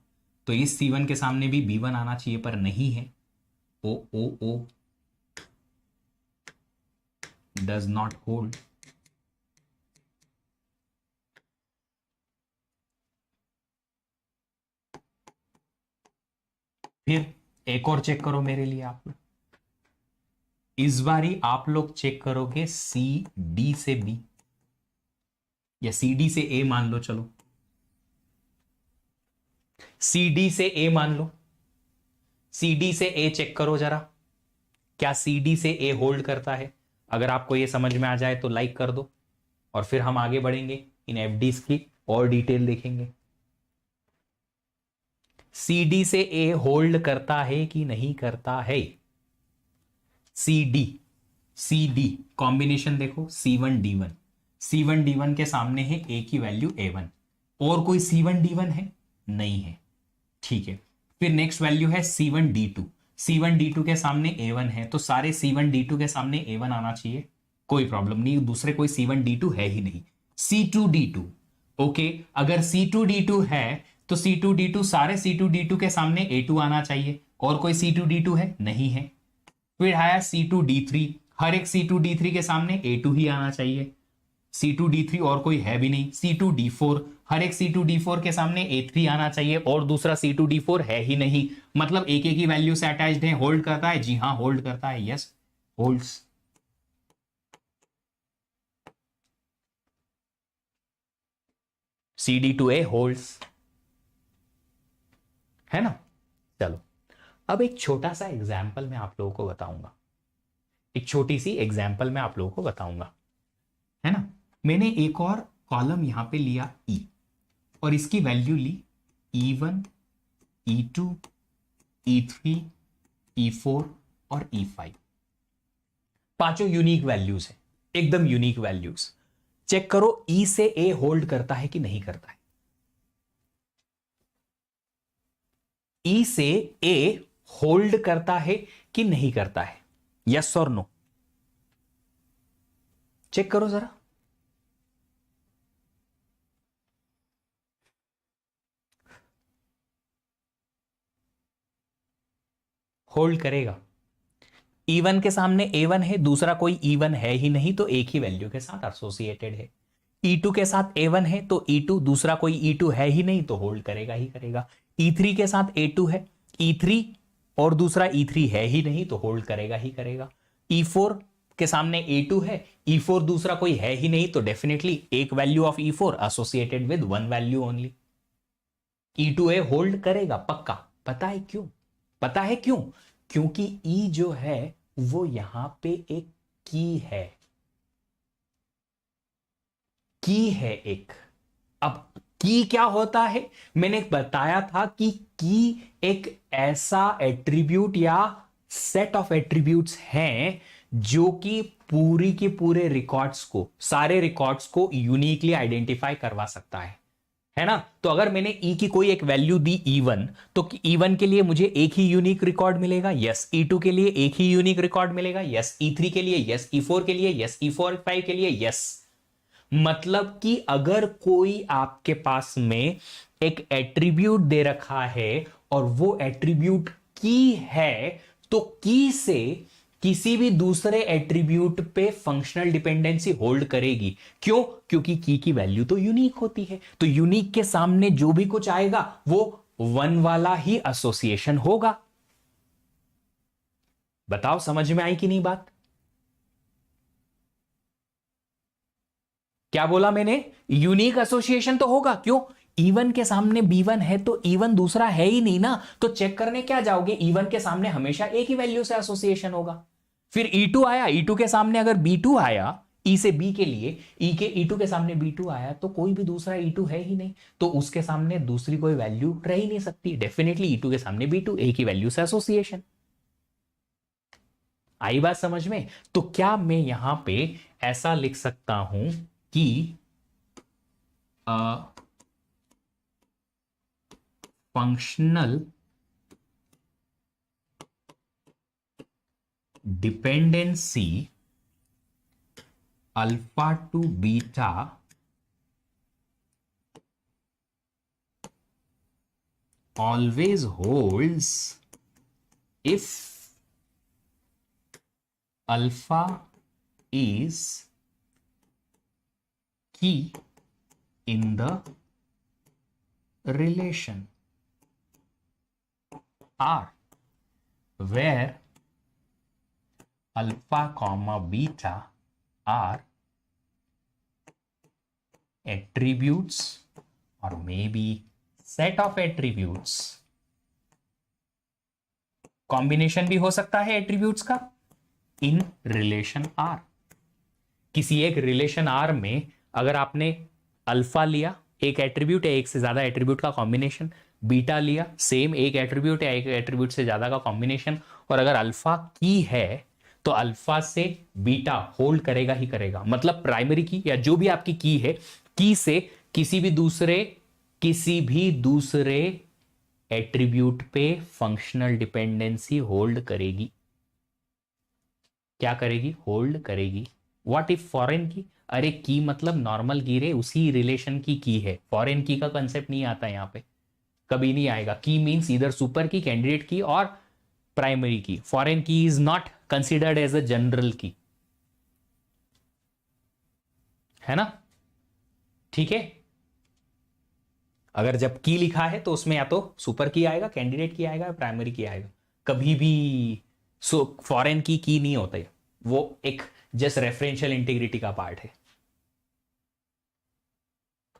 तो इस C1 के सामने भी B1 आना चाहिए, पर नहीं है। ओ ओ ओ डज नॉट होल्ड। फिर एक और चेक करो मेरे लिए आप लोग। इस बारी आप लोग चेक करोगे सी डी से बी, या सी डी से ए मान लो, चलो सी डी से ए मान लो। सी डी से ए चेक करो जरा, क्या सी डी से ए होल्ड करता है? अगर आपको ये समझ में आ जाए तो लाइक कर दो, और फिर हम आगे बढ़ेंगे, इन एफडीज की और डिटेल देखेंगे। सी डी से ए होल्ड करता है कि नहीं करता है? सी डी कॉम्बिनेशन देखो, C1D1, C1D1 के सामने है ए की वैल्यू A1, और कोई C1D1 है? नहीं है, ठीक है। फिर नेक्स्ट वैल्यू है C1D2, C1D2 के सामने A1 है, तो सारे C1D2 के सामने A1 आना चाहिए, कोई प्रॉब्लम नहीं, दूसरे कोई C1D2 है ही नहीं। C2D2, ओके, अगर C2D2 है तो C2D2, सारे C2D2 के सामने A2 आना चाहिए, और कोई C2D2 है? नहीं है। फिर आया C2D3, हर एक C2D3 के सामने A2 ही आना चाहिए, C2D3 और कोई है भी नहीं। C2D4, हर एक C2D4 के सामने A3 आना चाहिए, और दूसरा C2D4 है ही नहीं, मतलब एक एक की वैल्यू से अटैच्ड है। होल्ड करता है? जी हाँ, होल्ड करता है, यस होल्ड्स। CD2A होल्ड्स, है ना। चलो अब एक छोटा सा एग्जाम्पल मैं आप लोगों को बताऊंगा, एक छोटी सी एग्जाम्पल मैं आप लोगों को बताऊंगा, है ना। मैंने एक और कॉलम यहां पे लिया E, और इसकी वैल्यू ली E1, E2, E3, E4 और E5। पांचों यूनिक वैल्यूज है, एकदम यूनिक वैल्यूज। चेक करो E से A होल्ड करता है कि नहीं करता है? E से A होल्ड करता है कि नहीं करता है? यस और नो, चेक करो जरा। होल्ड करेगा। E1 के सामने A1 है, दूसरा कोई E1 है ही नहीं, तो एक ही वैल्यू के साथ एसोसिएटेड है। E2 के साथ A1 है, तो E2, दूसरा कोई E2 है ही नहीं, तो होल्ड करेगा ही करेगा। E3 के साथ A2 है, E3 और दूसरा E3 है ही नहीं, तो होल्ड करेगा ही करेगा। E4 के सामने A2 है, E4 दूसरा कोई है ही नहीं, तो डेफिनेटली एक value of E4 associated with one value only. E2A hold करेगा पक्का। पता है क्यों? पता है क्यों? क्योंकि E जो है वो यहां पे एक की है, की है एक। अब की क्या होता है? मैंने बताया था कि की एक ऐसा एट्रीब्यूट या सेट ऑफ एट्रीब्यूट्स हैं जो कि पूरी के पूरे रिकॉर्ड्स को, सारे रिकॉर्ड्स को यूनिकली आइडेंटिफाई करवा सकता है ना। तो अगर मैंने ई की कोई एक वैल्यू दी E1, तो E1 के लिए मुझे एक ही यूनिक रिकॉर्ड मिलेगा, यस। E2 के लिए एक ही यूनिक रिकॉर्ड मिलेगा, यस। E3 के लिए यस, E4 के लिए यस, E4 5 के लिए यस। मतलब कि अगर कोई आपके पास में एक एट्रीब्यूट दे रखा है और वो एट्रीब्यूट की है, तो की से किसी भी दूसरे एट्रीब्यूट पे फंक्शनल डिपेंडेंसी होल्ड करेगी। क्यों? क्योंकि की वैल्यू तो यूनिक होती है, तो यूनिक के सामने जो भी कुछ आएगा वो वन वाला ही एसोसिएशन होगा। बताओ समझ में आई कि नहीं बात? क्या बोला मैंने? यूनिक एसोसिएशन तो होगा। क्यों? E1 के सामने B1 है, तो E1 दूसरा है ही नहीं ना, तो चेक करने क्या जाओगे? E1 के सामने हमेशा एक ही वैल्यू से एसोसिएशन होगा। फिर E2 आया, E2 के सामने अगर B2 आया, E से B के लिए, E2 के सामने B2 आया, तो कोई भी दूसरा E2 है ही नहीं, तो उसके सामने दूसरी कोई वैल्यू रह ही नहीं सकती। डेफिनेटली E2 के सामने B2, एक ही वैल्यू से एसोसिएशन। आई बात समझ में? तो क्या मैं यहां पे ऐसा लिख सकता हूं कि functional dependency alpha to beta always holds if alpha is key in the relation R, where alpha comma beta are attributes or maybe set of attributes. Combination भी हो सकता है एट्रीब्यूट्स का इन रिलेशन R. किसी एक relation R में अगर आपने अल्फा लिया, एक एट्रीब्यूट है, एक से ज्यादा एट्रीब्यूट का कॉम्बिनेशन, बीटा लिया, सेम एक एट्रीब्यूट है, एक एट्रीब्यूट से ज्यादा का कॉम्बिनेशन, और अगर अल्फा की है तो अल्फा से बीटा होल्ड करेगा ही करेगा. मतलब प्राइमरी की या जो भी आपकी की है, की से किसी भी दूसरे एट्रीब्यूट पे फंक्शनल डिपेंडेंसी होल्ड करेगी. क्या करेगी? होल्ड करेगी. व्हाट इफ फॉरेन की? अरे की मतलब नॉर्मल की रे, उसी रिलेशन की है. फॉरेन की का कंसेप्ट नहीं आता यहां पे, कभी नहीं आएगा. की मींस इधर सुपर की, कैंडिडेट की और primary key. Foreign key is not considered as a general key, है ना? ठीक है. अगर जब की लिखा है तो उसमें या तो सुपर की आएगा, कैंडिडेट की आएगा, प्राइमरी की आएगा. कभी भी फॉरेन की नहीं होता है, वो एक जस्ट रेफरेंशियल इंटीग्रिटी का पार्ट है.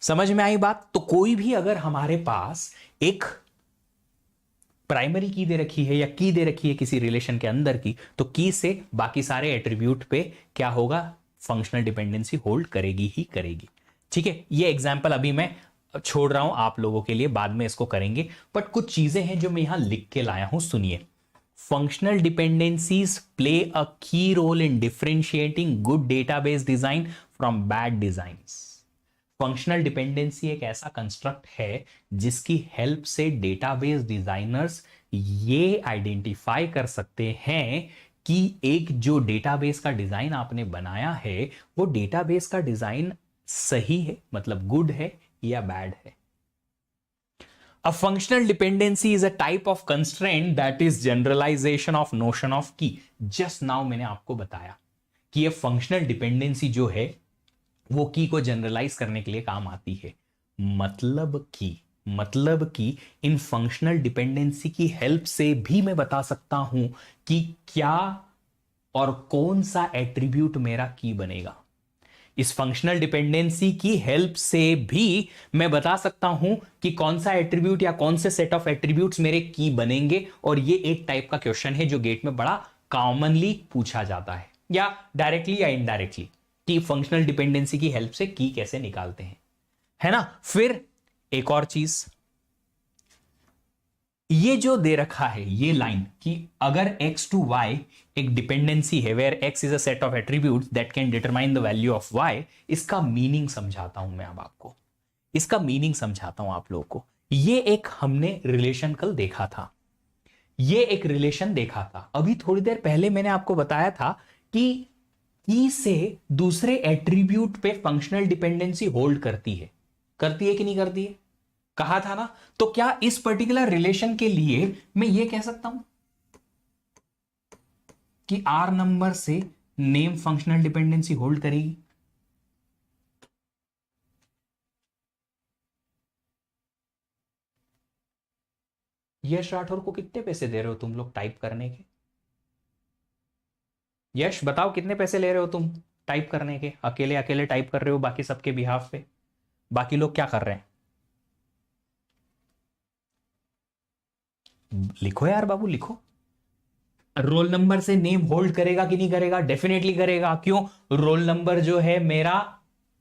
समझ में आई बात? तो कोई भी अगर हमारे पास एक प्राइमरी की दे रखी है या की दे रखी है किसी रिलेशन के अंदर की, तो की से बाकी सारे एट्रीब्यूट पे क्या होगा? फंक्शनल डिपेंडेंसी होल्ड करेगी ही करेगी. ठीक है. ये एग्जांपल अभी मैं छोड़ रहा हूं आप लोगों के लिए, बाद में इसको करेंगे. बट कुछ चीजें हैं जो मैं यहां लिख के लाया हूं, सुनिए. Functional dependencies play a key role in differentiating good database design from bad designs. Functional dependency एक ऐसा कंस्ट्रक्ट है जिसकी हेल्प से डेटाबेस डिजाइनर्स ये आइडेंटिफाई कर सकते हैं कि एक जो डेटाबेस का डिजाइन आपने बनाया है वो डेटाबेस का डिजाइन सही है, मतलब गुड है या बैड है. A functional dependency is a type of constraint that is generalization of notion of key. Just now मैंने आपको बताया कि ये फंक्शनल डिपेंडेंसी जो है वो की को जनरलाइज करने के लिए काम आती है. मतलब कि इन फंक्शनल डिपेंडेंसी की हेल्प से भी मैं बता सकता हूं कि क्या और कौन सा एट्रीब्यूट मेरा की बनेगा. इस फंक्शनल डिपेंडेंसी की हेल्प से भी मैं बता सकता हूं कि कौन सा एट्रीब्यूट या कौन से सेट ऑफ एट्रीब्यूट्स मेरे की बनेंगे. और ये एक टाइप का क्वेश्चन है जो गेट में बड़ा कॉमनली पूछा जाता है, या डायरेक्टली या इनडायरेक्टली, कि फंक्शनल डिपेंडेंसी की हेल्प से की कैसे निकालते हैं, है ना. फिर एक और चीज, ये जो दे रखा है ये लाइन कि अगर x टू y एक डिपेंडेंसी है where x is a set of attributes that can determine the value of y, इसका मीनिंग समझाता हूं मैं अब आपको. इसका मीनिंग समझाता हूं आप लोगों को. ये एक हमने रिलेशन कल देखा था, ये एक रिलेशन देखा था. अभी थोड़ी देर पहले मैंने आपको बताया था कि की से दूसरे एट्रीब्यूट पे फंक्शनल डिपेंडेंसी होल्ड करती है कि नहीं करती है, कहा था ना. तो क्या इस पर्टिकुलर रिलेशन के लिए मैं ये कह सकता हूं कि आर नंबर से नेम फंक्शनल डिपेंडेंसी होल्ड करेगी? यश राठौर को कितने पैसे दे रहे हो तुम लोग टाइप करने के? यश बताओ कितने पैसे ले रहे हो तुम टाइप करने के? अकेले अकेले टाइप कर रहे हो बाकी सबके बिहाफ पे, बाकी लोग क्या कर रहे हैं? लिखो यार बाबू, लिखो. रोल नंबर से नेम होल्ड करेगा कि नहीं करेगा? डेफिनेटली करेगा. क्यों? रोल नंबर जो है मेरा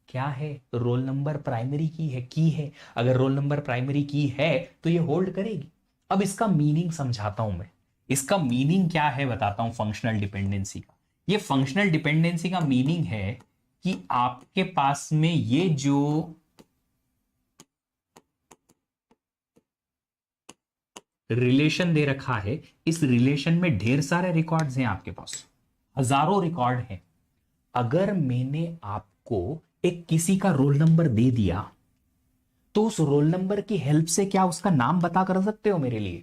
क्या है? रोल नंबर प्राइमरी की है. अगर रोल नंबर प्राइमरी की है तो ये होल्ड करेगी. अब इसका मीनिंग समझाता हूं मैं. इसका मीनिंग क्या है बताता हूं फंक्शनल डिपेंडेंसी का. ये फंक्शनल डिपेंडेंसी का मीनिंग है कि आपके पास में ये जो रिलेशन दे रखा है, इस रिलेशन में ढेर सारे रिकॉर्ड्स हैं आपके पास, हजारों रिकॉर्ड हैं। अगर मैंने आपको एक किसी का रोल नंबर दे दिया तो उस रोल नंबर की हेल्प से क्या उसका नाम बता कर सकते हो मेरे लिए?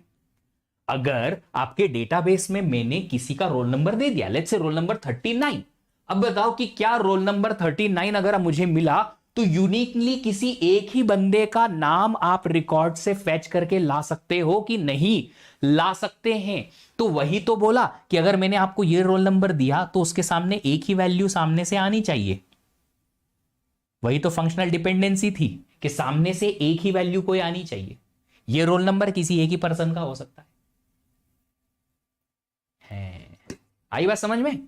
अगर आपके डेटाबेस में मैंने किसी का रोल नंबर दे दिया, लेट्स से रोल नंबर 39, अब बताओ कि क्या रोल नंबर 39 अगर मुझे मिला तो यूनिकली किसी एक ही बंदे का नाम आप रिकॉर्ड से फैच करके ला सकते हो कि नहीं ला सकते हैं? तो वही तो बोला कि अगर मैंने आपको यह रोल नंबर दिया तो उसके सामने एक ही वैल्यू सामने से आनी चाहिए। वही तो फंक्शनल डिपेंडेंसी थी कि सामने से एक ही वैल्यू कोई आनी चाहिए। यह रोल नंबर किसी एक ही पर्सन का हो सकता है। आई बात समझ में?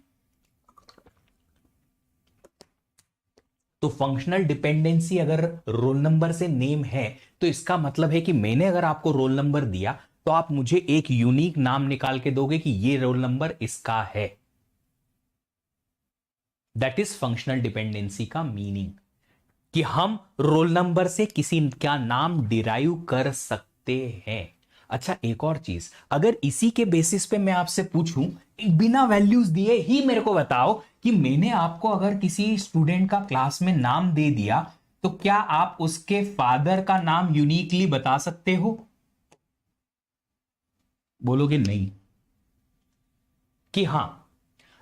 तो फंक्शनल डिपेंडेंसी अगर रोल नंबर से नेम है तो इसका मतलब है कि मैंने अगर आपको रोल नंबर दिया तो आप मुझे एक यूनिक नाम निकाल के दोगे कि ये रोल नंबर इसका है। दैट इज फंक्शनल डिपेंडेंसी का मीनिंग, कि हम रोल नंबर से किसी का नाम डिराइव कर सकते हैं। अच्छा, एक और चीज, अगर इसी के बेसिस पे मैं आपसे पूछूं, बिना वैल्यूज दिए ही मेरे को बताओ कि मैंने आपको अगर किसी स्टूडेंट का क्लास में नाम दे दिया तो क्या आप उसके फादर का नाम यूनिकली बता सकते हो? बोलोगे नहीं। कि हां,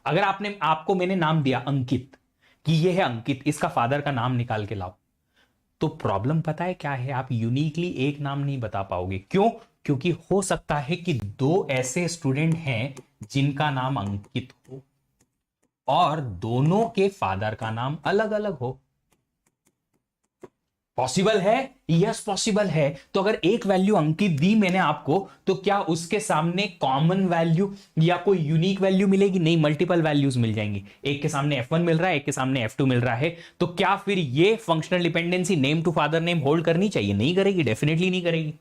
अगर आपको मैंने नाम दिया अंकित, कि ये है अंकित, इसका फादर का नाम निकाल के लाओ, तो प्रॉब्लम पता है क्या है? आप यूनिकली एक नाम नहीं बता पाओगे। क्यों? क्योंकि हो सकता है कि दो ऐसे स्टूडेंट हैं जिनका नाम अंकित हो और दोनों के फादर का नाम अलग अलग हो। पॉसिबल है? यस पॉसिबल है। तो अगर एक वैल्यू अंकित दी मैंने आपको तो क्या उसके सामने कॉमन वैल्यू या कोई यूनिक वैल्यू मिलेगी? नहीं, मल्टीपल वैल्यूज मिल जाएंगी। एक के सामने F1 मिल रहा है, एक के सामने F2 मिल रहा है, तो क्या फिर ये functional dependency name to father name hold करनी चाहिए? नहीं करेगी, डेफिनेटली नहीं करेगी।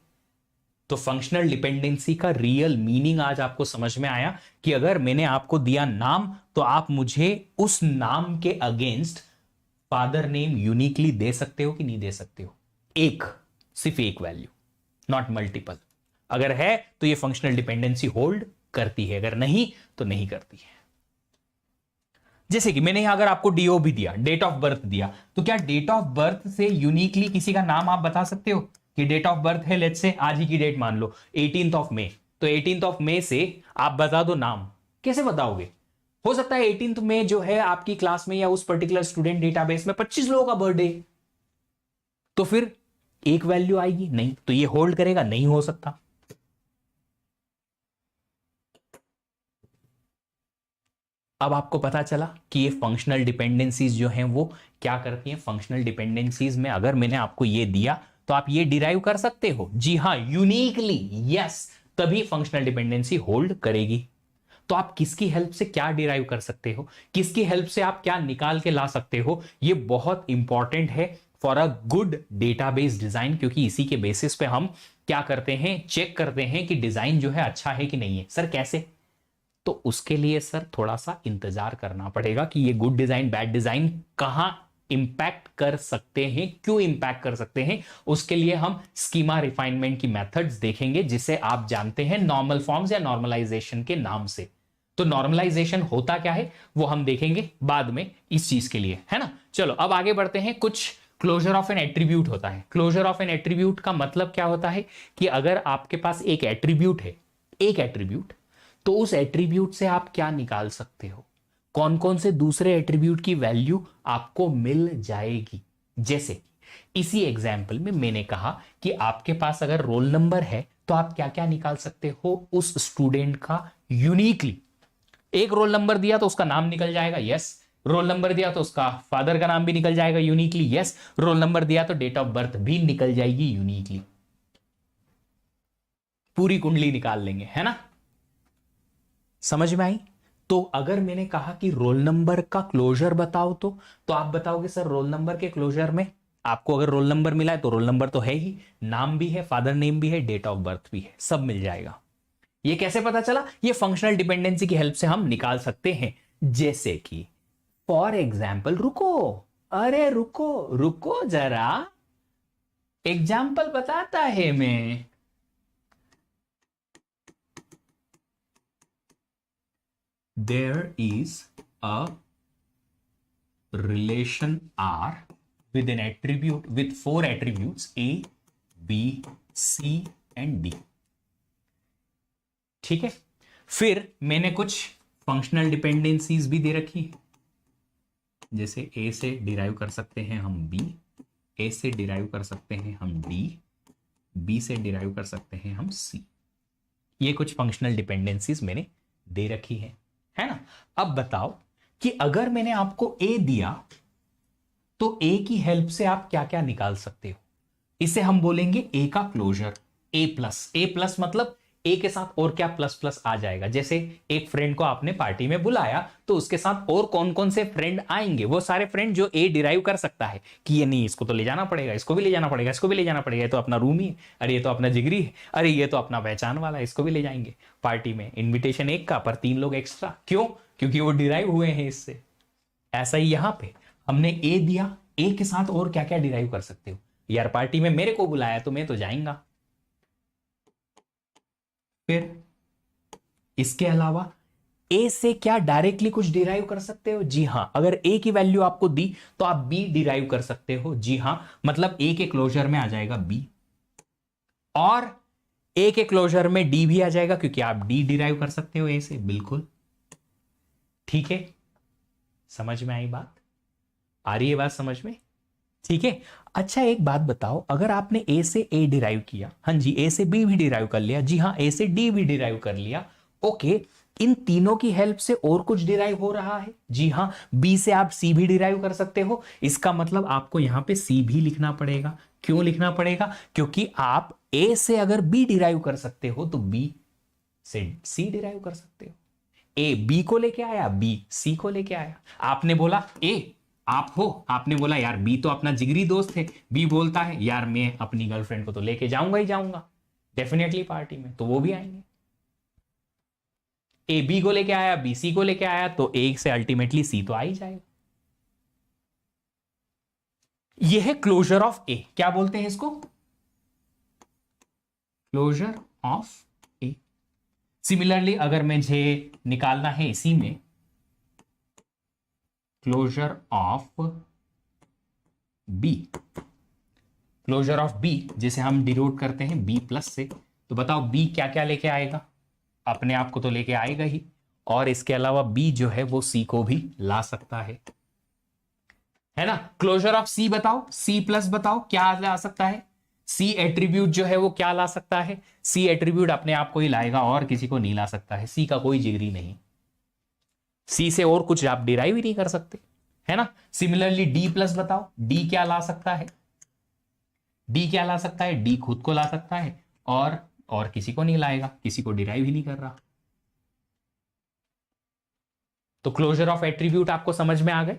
तो फंक्शनल डिपेंडेंसी का रियल मीनिंग आज आपको समझ में आया कि अगर मैंने आपको दिया नाम तो आप मुझे उस नाम के अगेंस्ट फादर नेम यूनिकली दे सकते हो कि नहीं दे सकते हो? सिर्फ एक वैल्यू, नॉट मल्टीपल। अगर है तो ये फंक्शनल डिपेंडेंसी होल्ड करती है, अगर नहीं तो नहीं करती है। जैसे कि मैंने यहां अगर आपको डीओ भी दिया, डेट ऑफ बर्थ दिया, तो क्या डेट ऑफ बर्थ से यूनिकली किसी का नाम आप बता सकते हो? कि डेट ऑफ बर्थ है, लेट्स से आज ही की डेट मान लो 18th ऑफ मई, तो 18th ऑफ मई से आप बता दो नाम। कैसे बताओगे? हो सकता है 18th में जो है आपकी क्लास में या उस पर्टिकुलर स्टूडेंट डेटाबेस में 25 लोगों का बर्थडे, तो फिर एक वैल्यू आएगी नहीं, तो ये होल्ड करेगा? नहीं हो सकता। अब आपको पता चला कि ये फंक्शनल डिपेंडेंसीज जो हैं वो क्या करती हैं। फंक्शनल डिपेंडेंसीज में अगर मैंने आपको ये दिया तो आप ये डिराइव कर सकते हो, जी हां, यूनिकली, यस, तभी फंक्शनल डिपेंडेंसी होल्ड करेगी। तो आप किसकी हेल्प से क्या डिराइव कर सकते हो, किसकी हेल्प से आप क्या निकाल के ला सकते हो, ये बहुत इंपॉर्टेंट है for a good database design, क्योंकि इसी के बेसिस पे हम क्या करते हैं, चेक करते हैं कि डिजाइन जो है अच्छा है कि नहीं है। सर कैसे? तो उसके लिए सर थोड़ा सा इंतजार करना पड़ेगा कि ये गुड डिजाइन बैड डिजाइन कहां इंपैक्ट कर सकते हैं, क्यों इंपैक्ट कर सकते हैं। उसके लिए हम स्कीमा रिफाइनमेंट की मेथड्स देखेंगे, जिसे आप जानते हैं नॉर्मल फॉर्म्स या नॉर्मलाइजेशन के नाम से। तो नॉर्मलाइजेशन होता क्या है वो हम देखेंगे बाद में इस चीज के लिए, है ना। चलो अब आगे बढ़ते हैं। कुछ क्लोजर ऑफ एन एट्रीब्यूट होता है। क्लोजर ऑफ एन एट्रीब्यूट का मतलब क्या होता है कि अगर आपके पास एक एट्रीब्यूट है, एक एट्रीब्यूट, तो उस एट्रीब्यूट से आप क्या निकाल सकते हो, कौन कौन से दूसरे एट्रीब्यूट की वैल्यू आपको मिल जाएगी। जैसे इसी एग्जाम्पल में मैंने कहा कि आपके पास अगर रोल नंबर है तो आप क्या क्या निकाल सकते हो उस स्टूडेंट का यूनिकली। एक रोल नंबर दिया तो उसका नाम निकल जाएगा, यस। रोल नंबर दिया तो उसका फादर का नाम भी निकल जाएगा यूनिकली, यस। रोल नंबर दिया तो डेट ऑफ बर्थ भी निकल जाएगी यूनिकली। पूरी कुंडली निकाल लेंगे, है ना। समझ में आई? तो अगर मैंने कहा कि रोल नंबर का क्लोजर बताओ तो आप बताओगे सर रोल नंबर के क्लोजर में आपको अगर रोल नंबर मिला है तो रोल नंबर तो है ही, नाम भी है, फादर नेम भी है, डेट ऑफ बर्थ भी है, सब मिल जाएगा। ये कैसे पता चला? ये फंक्शनल डिपेंडेंसी की हेल्प से हम निकाल सकते हैं। जैसे कि फॉर एग्जाम्पल, रुको, अरे रुको रुको जरा, एग्जाम्पल बताता है मैं। there is a relation R with an attribute with 4 attributes A, B, C and D. ठीक है, फिर मैंने कुछ फंक्शनल डिपेंडेंसीज भी दे रखी है, जैसे A से डिराइव कर सकते हैं हम B, A से डिराइव कर सकते हैं हम D, B से डिराइव कर सकते हैं हम C. ये कुछ फंक्शनल डिपेंडेंसीज मैंने दे रखी है ना. अब बताओ कि अगर मैंने आपको A दिया तो A की हेल्प से आप क्या क्या निकाल सकते हो. इसे हम बोलेंगे A का क्लोजर. A प्लस मतलब A के साथ और क्या प्लस प्लस आ जाएगा. जैसे एक फ्रेंड को आपने पार्टी में बुलाया तो उसके साथ और कौन कौन से फ्रेंड आएंगे, वो सारे फ्रेंड जो A डिराइव कर सकता है कि ये नहीं, इसको तो ले जाना पड़ेगा, इसको भी ले जाना पड़ेगा, इसको भी ले जाना पड़ेगा, ये तो अपना रूमी है, अरे ये तो अपना जिगरी है, अरे ये तो अपना पहचान वाला है, इसको भी ले जाएंगे पार्टी में. इन्विटेशन एक का पर 3 लोग एक्स्ट्रा. क्यों? क्योंकि वो डिराइव हुए हैं इससे. ऐसा ही यहां पे हमने A दिया, A के साथ और क्या क्या डिराइव कर सकते हो. यार पार्टी में मेरे को बुलाया तो मैं तो जाएंगा. फिर इसके अलावा A से क्या डायरेक्टली कुछ डिराइव कर सकते हो. जी हां, अगर A की वैल्यू आपको दी तो आप B डिराइव कर सकते हो. जी हां, मतलब A के क्लोजर में आ जाएगा B और A के क्लोजर में D भी आ जाएगा क्योंकि आप D डिराइव कर सकते हो A से. बिल्कुल ठीक है, समझ में आई बात? आ रही है बात समझ में? ठीक है. अच्छा एक बात बताओ, अगर आपने A से A डिराइव किया, हाँ जी, A से B भी डिराइव कर लिया, जी हाँ, A से D भी डिराइव कर लिया, ओके, इन तीनों की हेल्प से और कुछ डिराइव हो रहा है. जी हाँ, B से आप C भी डिराइव कर सकते हो. इसका मतलब आपको यहां पे C भी लिखना पड़ेगा. क्यों लिखना पड़ेगा? क्योंकि आप A से अगर B डिराइव कर सकते हो तो B से C डिराइव कर सकते हो. A B को लेके आया, B C को लेके आया. आपने बोला A, आप हो, आपने बोला यार बी तो अपना जिगरी दोस्त है, बी बोलता है यार मैं अपनी गर्लफ्रेंड को तो लेके जाऊंगा ही जाऊंगा डेफिनेटली पार्टी में, तो वो भी आएंगे. ए बी को लेके आया, बी सी को लेके आया, तो ए से अल्टीमेटली सी तो आ ही जाएगा. यह है क्लोजर ऑफ ए. क्या बोलते हैं इसको? Closure of A. सिमिलरली अगर मुझे निकालना है इसी में closure of B, closure of B जिसे हम डिनोट करते हैं बी प्लस से, तो बताओ बी क्या क्या लेके आएगा? अपने आप को तो लेके आएगा ही, और इसके अलावा बी जो है वो सी को भी ला सकता है ना. क्लोजर ऑफ सी बताओ, सी प्लस बताओ क्या ला सकता है. सी एट्रीब्यूट जो है वो क्या ला सकता है? सी एट्रीब्यूट अपने आप को ही लाएगा और किसी को नहीं ला सकता है. सी का कोई जिगरी नहीं, सी से और कुछ आप डिराइव ही नहीं कर सकते, है ना. सिमिलरली डी प्लस बताओ, डी क्या ला सकता है? डी क्या ला सकता है? डी खुद को ला सकता है और किसी को नहीं लाएगा, किसी को डिराइव ही नहीं कर रहा. तो क्लोजर ऑफ एट्रीब्यूट आपको समझ में आ गए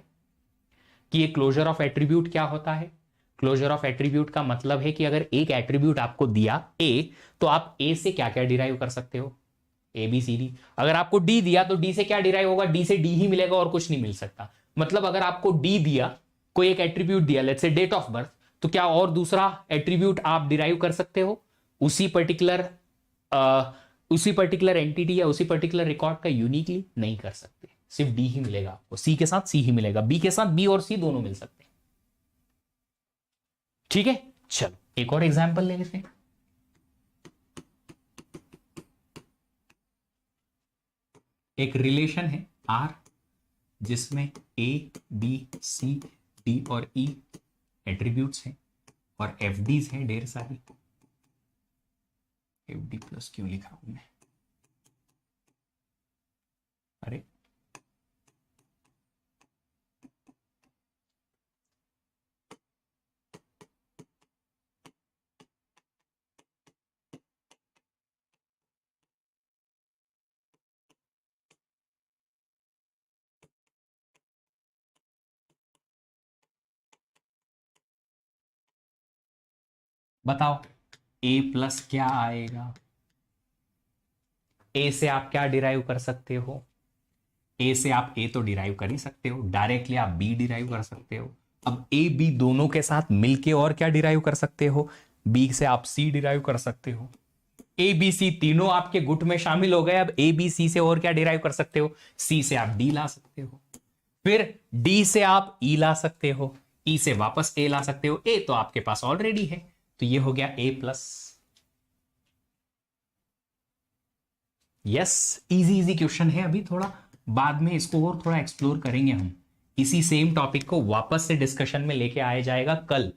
कि ये क्लोजर ऑफ एट्रीब्यूट क्या होता है. क्लोजर ऑफ एट्रीब्यूट का मतलब है कि अगर एक एट्रीब्यूट आपको दिया ए, तो आप ए से क्या क्या डिराइव कर सकते हो? A B C D. अगर आपको डी दिया तो डी से क्या डिराइव होगा? डी से डी ही मिलेगा और कुछ नहीं मिल सकता. मतलब अगर आपको डी दिया, कोई एक एट्रीब्यूट दिया, let's say date of birth, तो क्या और दूसरा एट्रीब्यूट आप डिराइव कर सकते हो? उसी पर्टिकुलर एंटिटी या उसी पर्टिकुलर रिकॉर्ड का यूनिकली नहीं कर सकते. सिर्फ डी ही मिलेगा आपको, सी के साथ सी ही मिलेगा, बी के साथ बी और सी दोनों मिल सकते हैं. ठीक है, चलो एक और एग्जांपल ले लेते हैं. एक रिलेशन है आर जिसमें ए बी सी डी और ई एट्रीब्यूट्स हैं और एफ डीज हैं ढेर सारी. एफ डी प्लस क्यों लिखा हूं मैं? अरे बताओ a प्लस क्या आएगा? a से आप क्या डिराइव कर सकते हो? a से आप a तो डिराइव कर ही सकते हो, डायरेक्टली आप b डिराइव कर सकते हो. अब a b दोनों के साथ मिलके और क्या डिराइव कर सकते हो? b से आप c डिराइव कर सकते हो. ए बी सी तीनों आपके गुट में शामिल हो गए। अब ए बी सी से और क्या डिराइव कर सकते हो? सी से आप डी ला सकते हो, फिर डी से आप ई ला सकते हो, ई से वापस ए ला सकते हो। ए तो आपके पास ऑलरेडी है, तो ये हो गया A plus. Yes, easy easy question है। अभी थोड़ा बाद में इसको और थोड़ा एक्सप्लोर करेंगे हम। इसी सेम टॉपिक को वापस से डिस्कशन में लेके आया जाएगा कल,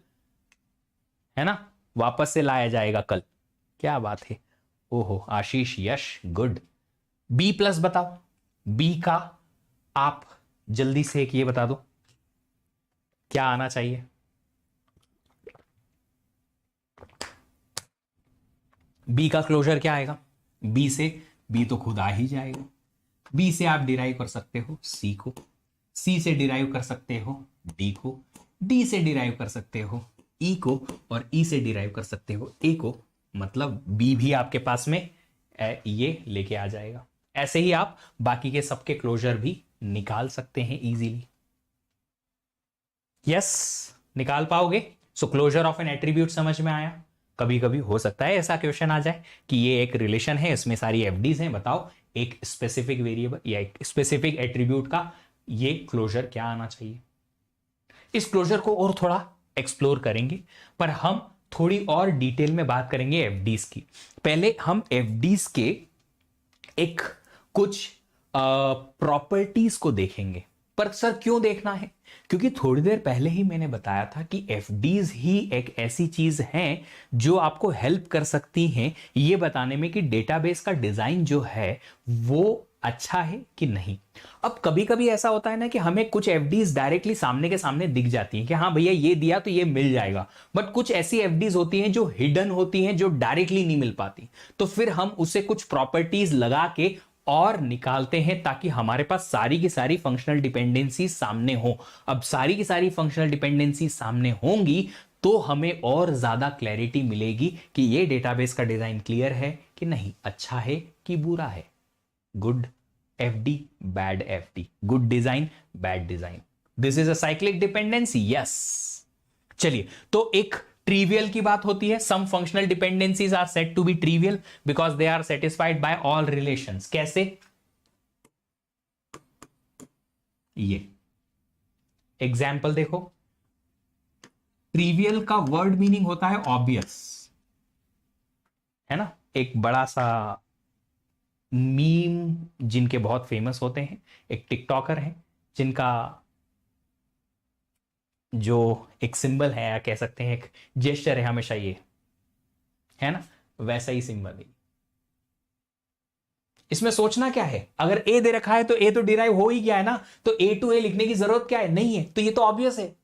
है ना, वापस से लाया जाएगा कल। क्या बात है, ओहो आशीष, यश, गुड। बी प्लस बताओ, बी का आप जल्दी से एक ये बता दो क्या आना चाहिए। बी का क्लोजर क्या आएगा? बी से बी तो खुद आ ही जाएगा। बी से आप डिराइव कर सकते हो सी को, सी से डिराइव कर सकते हो डी को, डी से डिराइव कर सकते हो ई को, और ई से डिराइव कर सकते हो ए को। मतलब बी भी आपके पास में ये लेके आ जाएगा। ऐसे ही आप बाकी के सबके क्लोजर भी निकाल सकते हैं इजीली। यस, निकाल पाओगे? सो क्लोजर ऑफ एन एट्रीब्यूट समझ में आया। कभी कभी हो सकता है ऐसा क्वेश्चन आ जाए कि ये एक रिलेशन है, इसमें सारी एफडीज हैं, बताओ एक स्पेसिफिक वेरिएबल या एक स्पेसिफिक एट्रीब्यूट का ये क्लोजर क्या आना चाहिए। इस क्लोजर को और थोड़ा एक्सप्लोर करेंगे, पर हम थोड़ी और डिटेल में बात करेंगे एफडीज की। पहले हम एफडीज के एक कुछ प्रॉपर्टीज को देखेंगे। पर सर क्यों देखना है? क्योंकि थोड़ी देर पहले ही मैंने बताया था कि एफडीज ही एक ऐसी चीज है जो आपको हेल्प कर सकती हैं ये बताने में कि डेटाबेस का डिजाइन जो है वो अच्छा है कि नहीं। अब कभी कभी ऐसा होता है ना कि हमें कुछ एफडीज डायरेक्टली सामने के सामने दिख जाती हैं कि हाँ भैया ये दिया तो ये मिल जाएगा, बट कुछ ऐसी एफडीज होती हैं जो हिडन होती हैं, जो डायरेक्टली नहीं मिल पाती। तो फिर हम उसे कुछ प्रॉपर्टीज लगा के और निकालते हैं ताकि हमारे पास सारी की सारी फंक्शनल डिपेंडेंसी सामने हो। अब सारी की सारी फंक्शनल डिपेंडेंसी सामने होंगी तो हमें और ज्यादा क्लैरिटी मिलेगी कि ये डेटाबेस का डिजाइन क्लियर है कि नहीं, अच्छा है कि बुरा है। Good FD, bad FD, good design, bad design, this is a cyclic dependency. Yes, चलिए, तो एक ट्रिवियल की बात होती है। Some functional dependencies are said to be trivial because they are satisfied by all relations. कैसे? ये एग्जाम्पल देखो। ट्रिवियल का वर्ड मीनिंग होता है ऑब्वियस, है ना। एक बड़ा सा मीम जिनके बहुत फेमस होते हैं, एक टिकटॉकर है जिनका जो एक सिंबल है या कह सकते हैं एक जेस्चर है हमेशा ये, है ना, वैसा ही सिंबल है। इसमें सोचना क्या है, अगर ए दे रखा है तो ए तो डिराइव हो ही गया है ना, तो ए टू ए लिखने की जरूरत क्या है? नहीं है, तो ये तो ऑब्वियस है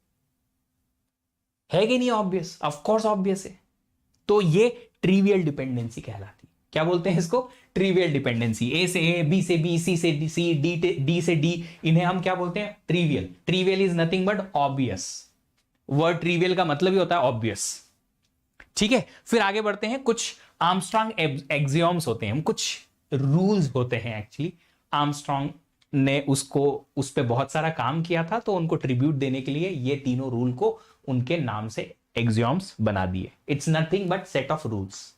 कि नहीं? ऑब्वियस, ऑफ कोर्स ऑब्वियस है। तो ये ट्रिवियल डिपेंडेंसी कहलाती है। क्या बोलते हैं इसको? Trivial dependency. ए से ए, बी से बी, सी से सी, डी से डी, इन्हें हम क्या बोलते हैं? Trivial. Trivial is nothing but obvious. Word trivial का मतलब ही होता है ऑब्वियस। ठीक है, फिर आगे बढ़ते हैं। कुछ आर्मस्ट्रांग एक्सियोम्स होते हैं, कुछ रूल्स होते हैं। एक्चुअली आर्मस्ट्रांग ने उस पे बहुत सारा काम किया था, तो उनको ट्रिब्यूट देने के लिए ये तीनों रूल को उनके नाम से एक्सियोम्स बना दिए। It's nothing but set of rules,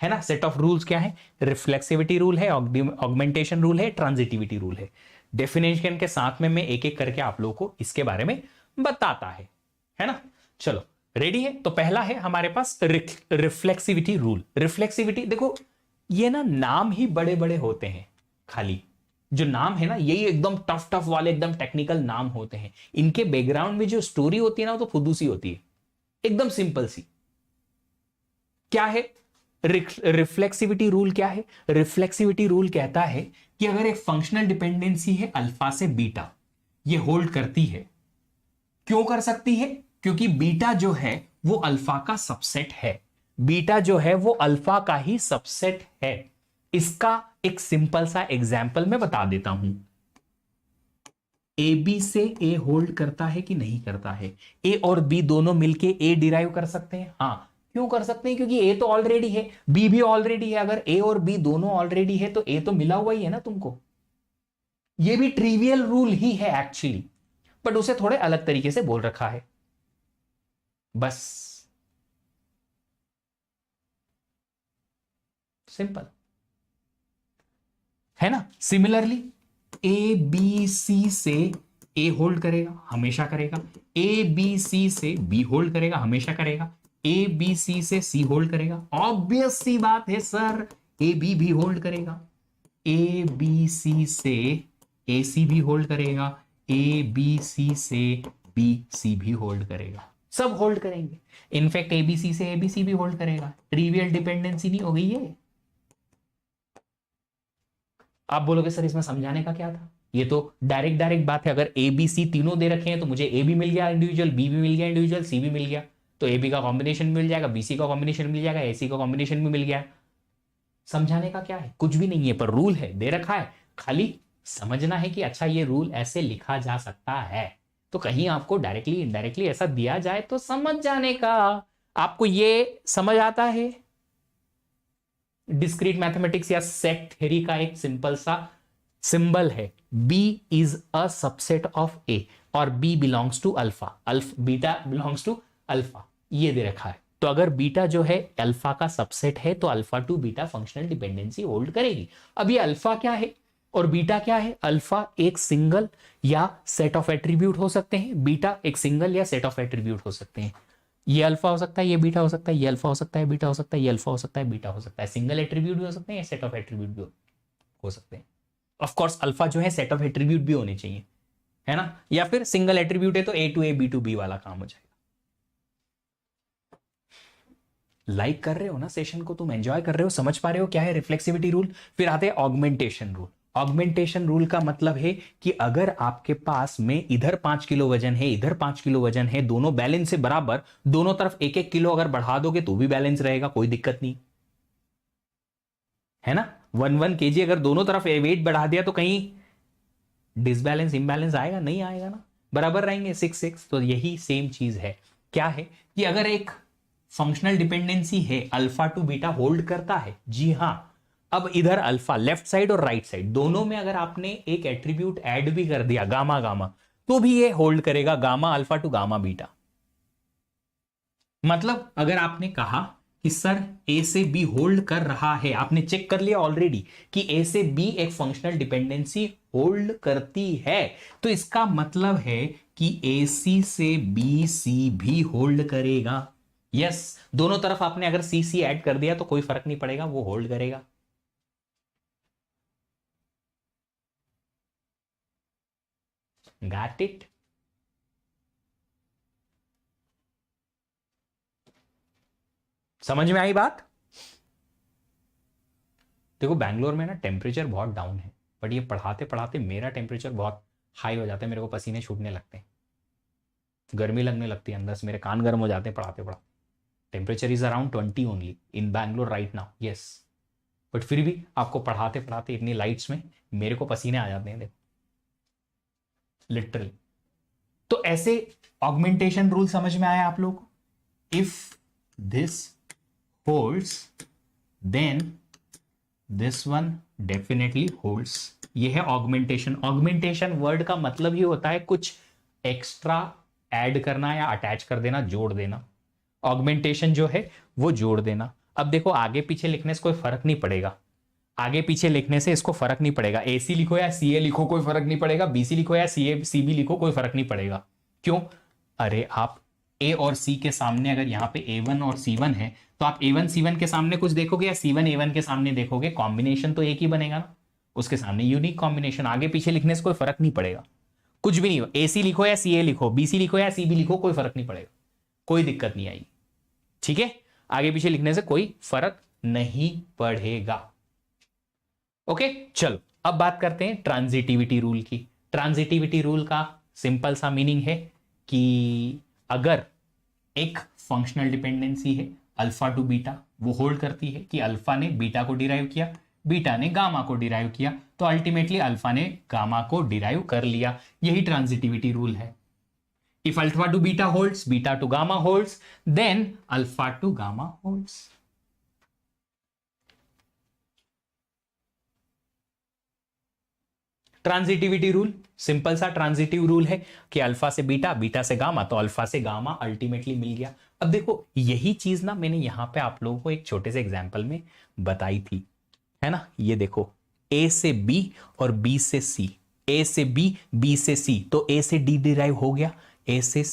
है ना। सेट ऑफ रूल्स क्या है? रिफ्लेक्सिविटी रूल है, ऑगमेंटेशन रूल है, ट्रांजिटिविटी रूल है। डेफिनेशन के साथ में मैं एक एक करके आप लोगों को इसके बारे में बताता है ना। चलो रेडी है? तो पहला है हमारे पास रिफ्लेक्सिविटी रूल। रिफ्लेक्सिविटी देखो, ये ना नाम ही बड़े बड़े होते हैं, खाली जो नाम है ना यही एकदम टफ टफ वाले एकदम टेक्निकल नाम होते हैं। इनके बैकग्राउंड में जो स्टोरी होती है ना वो तो फुदूसी होती है, एकदम सिंपल सी। क्या है रिफ्लेक्सिविटी रूल? क्या है रिफ्लेक्सिविटी रूल? कहता है कि अगर एक फंक्शनल डिपेंडेंसी है अल्फा से बीटा, ये होल्ड करती है। क्यों कर सकती है? क्योंकि बीटा जो है वो अल्फा का सबसेट है। बीटा जो है वो अल्फा का ही सबसेट है। इसका एक सिंपल सा एग्जाम्पल मैं बता देता हूं। ए बी से ए होल्ड करता है कि नहीं करता है? ए और बी दोनों मिलके ए डिराइव कर सकते हैं? हाँ। क्यों कर सकते हैं? क्योंकि ए तो ऑलरेडी है, बी भी ऑलरेडी है। अगर ए और बी दोनों ऑलरेडी है तो ए तो मिला हुआ ही है ना तुमको। ये भी ट्रिवियल रूल ही है एक्चुअली, बट उसे थोड़े अलग तरीके से बोल रखा है बस। सिंपल है ना। सिमिलरली ए बी सी से ए होल्ड करेगा, हमेशा करेगा। ए बी सी से बी होल्ड करेगा, हमेशा करेगा। ए बी सी से सी होल्ड करेगा, ऑब्वियस सी बात है सर, ए बी भी होल्ड करेगा। ए बी सी से ए सी भी होल्ड करेगा, ए बी सी से बी सी भी होल्ड करेगा, सब होल्ड करेंगे। इनफैक्ट ए बी सी से ए बी सी भी होल्ड करेगा। ट्रिवियल डिपेंडेंसी नहीं हो गई ये। आप बोलोगे सर इसमें समझाने का क्या था, ये तो डायरेक्ट बात है। अगर ए बी सी तीनों दे रखे हैं तो मुझे ए भी मिल गया इंडिविजुअल, बी भी मिल गया इंडिविजुअल, सी भी मिल गया, तो ए बी का कॉम्बिनेशन मिल जाएगा, बी सी का कॉम्बिनेशन मिल जाएगा, ए सी का कॉम्बिनेशन भी मिल गया। समझाने का क्या है, कुछ भी नहीं है, पर रूल है, दे रखा है, खाली समझना है कि अच्छा ये रूल ऐसे लिखा जा सकता है। तो कहीं आपको डायरेक्टली इनडायरेक्टली ऐसा दिया जाए तो समझ जाने का। आपको ये समझ आता है, डिस्क्रीट मैथमेटिक्स या सेट थ्योरी का एक सिंपल सा सिंबल है, B is a subset of A और B belongs to alpha, beta belongs to alpha, ये दे रखा है। तो अगर बीटा जो है अल्फा का सबसेट है तो alpha to beta functional dependency hold करेगी। अब ये अल्फा क्या है और बीटा क्या है? अल्फा एक सिंगल या सेट ऑफ एट्रीब्यूट हो सकते हैं, बीटा एक सिंगल या सेट ऑफ एट्रीब्यूट हो सकते हैं। ये अल्फा हो सकता है, ये बीटा हो सकता है, ये अल्फा हो सकता है, बीटा हो सकता है, ये अल्फा हो सकता है, बीटा हो सकता है। सिंगल एट्रीब्यूट भी हो सकते हैं या सेट ऑफ एट्रीब्यूट भी हो सकते हैं। ऑफ कोर्स अल्फा जो है सेट ऑफ एट्रीब्यूट भी होने चाहिए, है ना, या फिर सिंगल एट्रीब्यूट है तो A to A B to B वाला काम हो जाएगा। लाइक कर रहे हो ना सेशन को, तुम एंजॉय कर रहे हो, समझ पा रहे हो क्या है रिफ्लेक्सिविटी रूल। फिर आते हैं ऑगमेंटेशन रूल। ऑगमेंटेशन रूल का मतलब है कि अगर आपके पास में इधर 5 किलो वजन है, इधर 5 किलो वजन है, दोनों बैलेंस से बराबर, दोनों तरफ 1-1 किलो अगर बढ़ा दोगे तो भी बैलेंस रहेगा, कोई दिक्कत नहीं, है ना। 1-1 kg अगर दोनों तरफ वेट बढ़ा दिया तो कहीं डिसबैलेंस इम्बैलेंस आएगा? नहीं आएगा ना, बराबर रहेंगे 6-6। तो यही सेम चीज है, क्या है कि अगर एक फंक्शनल डिपेंडेंसी है, अल्फा टू बीटा होल्ड करता है, जी हां। अब इधर अल्फा लेफ्ट साइड और राइट साइड दोनों में अगर आपने एक एट्रीब्यूट ऐड भी कर दिया गामा गामा, तो भी ये होल्ड करेगा, gamma alpha to gamma beta. मतलब अगर आपने कहा कि सर ए से बी होल्ड कर रहा है, आपने चेक कर लिया ऑलरेडी कि ए से बी एक फंक्शनल डिपेंडेंसी होल्ड करती है, तो इसका मतलब है कि ए सी से बी सी भी होल्ड करेगा। यस, दोनों तरफ आपने अगर सी सी ऐड कर दिया तो कोई फर्क नहीं पड़ेगा, वो होल्ड करेगा। Got it? समझ में आई बात? देखो बैंगलोर में ना टेम्परेचर बहुत डाउन है, बट ये पढ़ाते पढ़ाते मेरा टेम्परेचर बहुत हाई हो जाता है, मेरे को पसीने छूटने लगते हैं, गर्मी लगने लगती है अंदर से, मेरे कान गर्म हो जाते हैं पढ़ाते पढ़ाते। Temperature is around 20 only in Bangalore right now, yes. But फिर भी आपको पढ़ाते पढ़ाते इतनी लाइट्स में मेरे को पसीने आ जाते हैं, देखो लिटरली। तो ऐसे ऑगमेंटेशन रूल समझ में आया आप लोग को? If this holds then this one definitely holds. ये है ऑगमेंटेशन। ऑगमेंटेशन वर्ड का मतलब ही होता है कुछ एक्स्ट्रा ऐड करना या अटैच कर देना, जोड़ देना। ऑगमेंटेशन जो है वो जोड़ देना। अब देखो आगे पीछे लिखने से कोई फर्क नहीं पड़ेगा, आगे पीछे लिखने से इसको फर्क नहीं पड़ेगा। ए सी लिखो या सी ए लिखो कोई फर्क नहीं पड़ेगा, बी सी लिखो या सी बी लिखो कोई फर्क नहीं पड़ेगा। क्यों? अरे आप ए और सी के सामने अगर यहाँ पे A1 और C1 है तो आप A1 C1 के सामने कुछ देखोगे या C1 A1 के सामने देखोगे, कॉम्बिनेशन तो एक ही बनेगा ना, उसके सामने यूनिक कॉम्बिनेशन। आगे पीछे लिखने से कोई फर्क नहीं पड़ेगा, कुछ भी नहीं हो। ए सी लिखो या सी ए लिखो, बी सी लिखो या सी बी लिखो, कोई फर्क नहीं पड़ेगा, कोई दिक्कत नहीं आएगी, ठीक है। आगे पीछे लिखने से कोई फर्क नहीं पड़ेगा। ओके चलो अब बात करते हैं ट्रांजिटिविटी रूल की। ट्रांजिटिविटी रूल का सिंपल सा मीनिंग है कि अगर एक फंक्शनल डिपेंडेंसी है अल्फा टू बीटा, वो होल्ड करती है कि अल्फा ने बीटा को डिराइव किया, बीटा ने गामा को डिराइव किया, तो अल्टीमेटली अल्फा ने गामा को डिराइव कर लिया। यही ट्रांजिटिविटी रूल है। If alpha to beta holds, beta to gamma holds, then alpha to gamma holds. Transitivity rule simple सा ट्रांजिटिव रूल है कि अल्फा से बीटा, बीटा से गामा, तो अल्फा से गामा अल्टीमेटली मिल गया। अब देखो यही चीज ना मैंने यहां पे आप लोगों को एक छोटे से एग्जाम्पल में बताई थी, है ना। ये देखो ए से बी और बी से सी, ए से बी, बी से सी, तो ए से डी डिराइव हो गया, ए से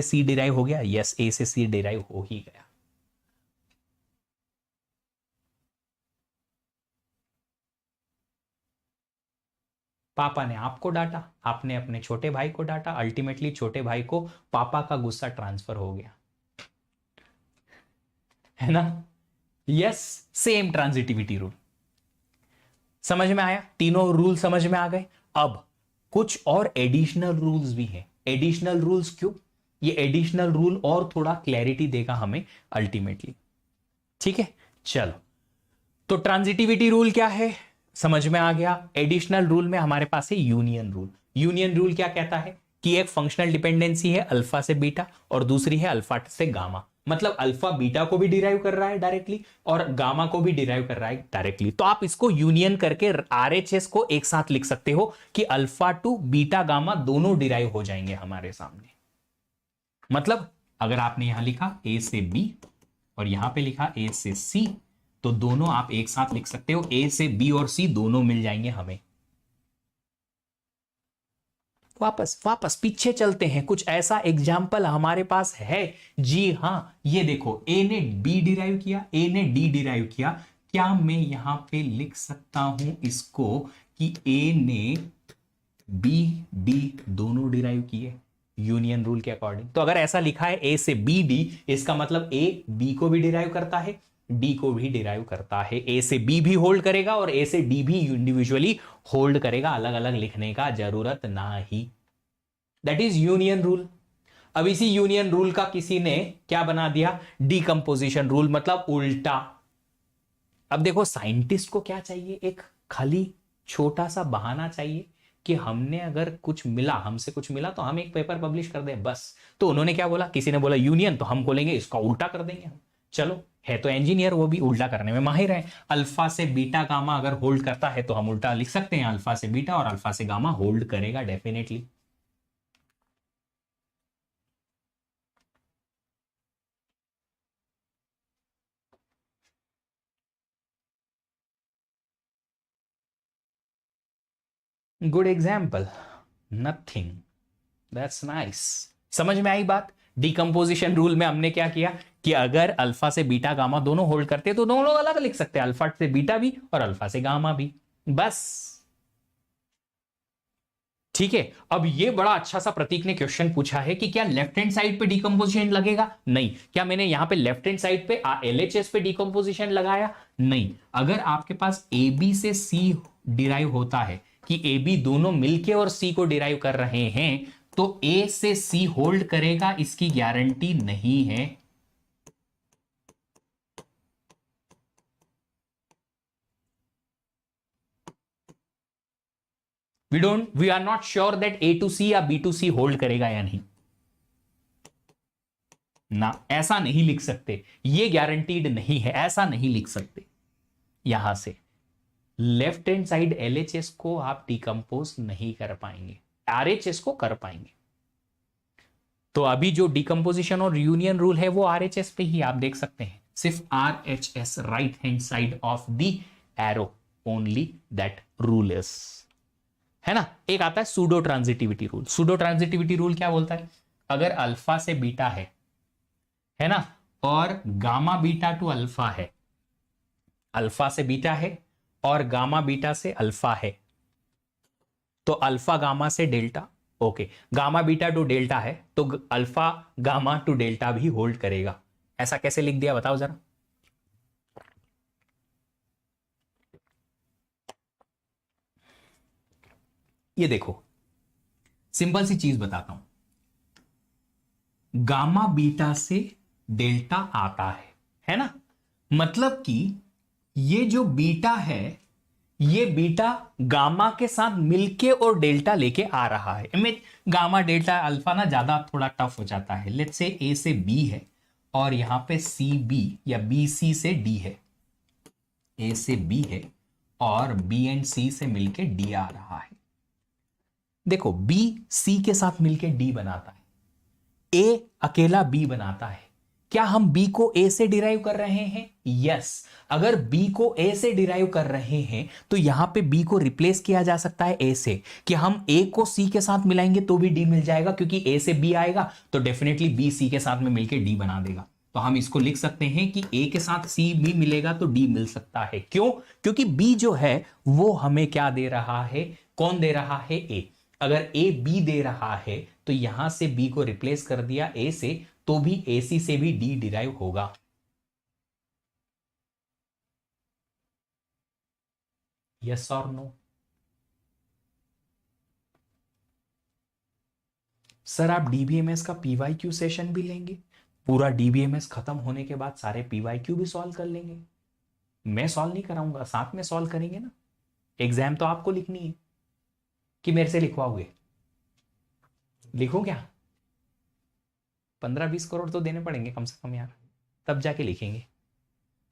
सी डिराइव हो गया, यस ए से सी डिराइव हो ही गया। पापा ने आपको डांटा, आपने अपने छोटे भाई को डांटा, अल्टीमेटली छोटे भाई को पापा का गुस्सा ट्रांसफर हो गया, है ना। Yes, same transitivity rule. समझ में आया, तीनों रूल समझ में आ गए। अब कुछ और एडिशनल रूल्स भी हैं। एडिशनल रूल्स क्यों? ये एडिशनल रूल और थोड़ा क्लैरिटी देगा हमें अल्टीमेटली, ठीक है। चलो, तो ट्रांजिटिविटी रूल क्या है समझ में आ गया। एडिशनल रूल में हमारे पास है यूनियन रूल। यूनियन रूल क्या कहता है कि एक फंक्शनल डिपेंडेंसी है अल्फा से बीटा और दूसरी है अल्फा से गामा, मतलब अल्फा बीटा को भी डिराइव कर रहा है डायरेक्टली और गामा को भी डिराइव कर रहा है डायरेक्टली। तो आप इसको यूनियन करके आरएचएस को एक साथ लिख सकते हो कि अल्फा टू बीटा गामा दोनों डिराइव हो जाएंगे हमारे सामने। मतलब अगर आपने यहां लिखा ए से बी और यहां पे लिखा ए से सी, तो दोनों आप एक साथ लिख सकते हो, ए से बी और सी दोनों मिल जाएंगे हमें। वापस पीछे चलते हैं, कुछ ऐसा एग्जाम्पल हमारे पास है। जी हां, ये देखो ए ने बी डिराइव किया, ए ने डी डिराइव किया। क्या मैं यहां पे लिख सकता हूं इसको कि ए ने बी डी दोनों डिराइव किए यूनियन रूल के अकॉर्डिंग? तो अगर ऐसा लिखा है ए से बी डी, इसका मतलब ए बी को भी डिराइव करता है, डी को भी डिराइव करता है। ए से बी भी होल्ड करेगा और ए से डी भी इंडिविजुअली होल्ड करेगा, अलग अलग लिखने का जरूरत ना ही। That is union rule. अब इसी यूनियन रूल का किसी ने क्या बना दिया, डीकंपोजिशन रूल, मतलब उल्टा। अब देखो साइंटिस्ट को क्या चाहिए, एक खाली छोटा सा बहाना चाहिए कि हमने अगर कुछ मिला, हमसे कुछ मिला तो हम एक पेपर पब्लिश कर दें बस। तो उन्होंने क्या बोला, किसी ने बोला यूनियन, तो हम बोलेंगे इसका उल्टा कर देंगे हम। चलो, है तो इंजीनियर, वो भी उल्टा करने में माहिर है। अल्फा से बीटा गामा अगर होल्ड करता है तो हम उल्टा लिख सकते हैं अल्फा से बीटा, और अल्फा से गामा होल्ड करेगा definitely. Good example, nothing, that's nice. समझ में आई बात। डिकम्पोजिशन रूल में हमने क्या किया कि अगर अल्फा से बीटा गामा दोनों होल्ड करते हैं तो दोनों लोग अलग लिख सकते हैं, अल्फा से बीटा भी और अल्फा से गामा भी, बस। ठीक है। अब ये बड़ा अच्छा सा प्रतीक ने क्वेश्चन पूछा है कि क्या लेफ्ट हैंड साइड पे डिकम्पोजिशन लगेगा? नहीं। क्या मैंने यहां पे लेफ्ट हैंड साइड पे एलएचएस पे डिकम्पोजिशन लगाया? नहीं। अगर आपके पास ए बी से सी डिराइव होता है कि ए बी दोनों मिलके और सी को डिराइव कर रहे हैं, तो ए से सी होल्ड करेगा इसकी गारंटी नहीं है। We are not sure that A to C या बी टू सी होल्ड करेगा या नहीं ना, ऐसा नहीं लिख सकते, ये गारंटीड नहीं है, ऐसा नहीं लिख सकते। यहां से लेफ्ट हैंड साइड एलएचएस को आप डिकम्पोज नहीं कर पाएंगे, आरएचएस को कर पाएंगे। तो अभी जो डिकम्पोजिशन और यूनियन रूल है वो आरएचएस पे ही आप देख सकते हैं, सिर्फ RHS, right hand side of the arrow, only that rule is, है ना। एक आता है pseudo transitivity rule. Pseudo transitivity rule क्या बोलता है, अगर अल्फा से बीटा है ना, और गामा बीटा टू अल्फा है, अल्फा से बीटा है और गामा बीटा से अल्फा है, तो अल्फा गामा से delta, okay, gamma beta two delta है तो अल्फा गामा टू डेल्टा भी होल्ड करेगा। ऐसा कैसे लिख दिया बताओ जरा। ये देखो सिंपल सी चीज बताता हूं, गामा बीटा से डेल्टा आता है ना, मतलब कि ये जो बीटा है, ये बीटा गामा के साथ मिलके और डेल्टा लेके आ रहा है। इमेज गामा डेल्टा अल्फा ना ज्यादा थोड़ा टफ हो जाता है। लेट्स से ए से बी है और यहां पे सी बी या बी सी से डी है, ए से बी है और बी एंड सी से मिलके डी आ रहा है। देखो बी सी के साथ मिलके डी बनाता है, ए अकेला बी बनाता है, क्या हम b को a से डिराइव कर रहे हैं? यस। अगर b को a से डिराइव कर रहे हैं तो यहां पे b को रिप्लेस किया जा सकता है a से, कि हम a को c के साथ मिलाएंगे तो भी d मिल जाएगा, क्योंकि a से b आएगा तो डेफिनेटली b c के साथ में मिलकर d बना देगा। तो हम इसको लिख सकते हैं कि a के साथ c भी मिलेगा तो d मिल सकता है। क्यों? क्योंकि b जो है वो हमें क्या दे रहा है? कौन दे रहा है? a। अगर a b दे रहा है तो यहां से b को रिप्लेस कर दिया a से, तो भी ac से भी d डिराइव होगा। यस और नो? सर आप डीबीएमएस का पीवाईक्यू सेशन भी लेंगे? पूरा डीबीएमएस खत्म होने के बाद सारे पीवाईक्यू भी सॉल्व कर लेंगे? मैं सॉल्व नहीं कराऊंगा, साथ में सॉल्व करेंगे ना। एग्जाम तो आपको लिखनी है, कि मेरे से लिखवाओगे? लिखो क्या? 15-20 करोड़ तो देने पड़ेंगे कम से कम यार, तब जाके लिखेंगे।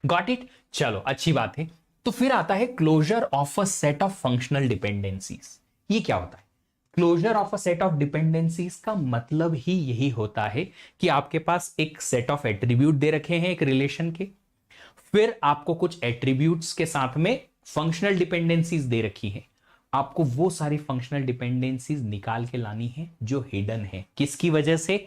Got it? चलो अच्छी बात है। तो फिर आता है closure of a set of functional dependencies. ये क्या होता है? Closure of a set of dependencies का मतलब ही यही होता है कि आपके पास एक सेट ऑफ एट्रीब्यूट दे रखे हैं एक रिलेशन के, फिर आपको कुछ एट्रीब्यूट्स के साथ में फंक्शनल डिपेंडेंसीज दे रखी है। आपको वो सारी फंक्शनल डिपेंडेंसीज निकाल के लानी है जो हिडन है। किसकी वजह से?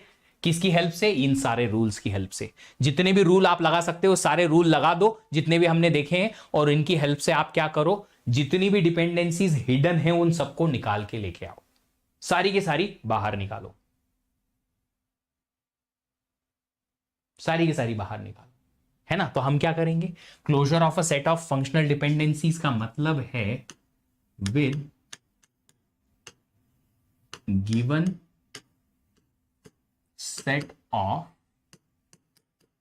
किसकी हेल्प से? इन सारे रूल्स की हेल्प से। जितने भी रूल आप लगा सकते हो सारे रूल लगा दो जितने भी हमने देखे हैं, और इनकी हेल्प से आप क्या करो, जितनी भी डिपेंडेंसीज हिडन है उन सबको निकाल के लेके आओ, सारी की सारी बाहर निकालो, सारी की सारी बाहर निकालो, है ना। तो हम क्या करेंगे? Closure of a set of functional dependencies का मतलब है with given set of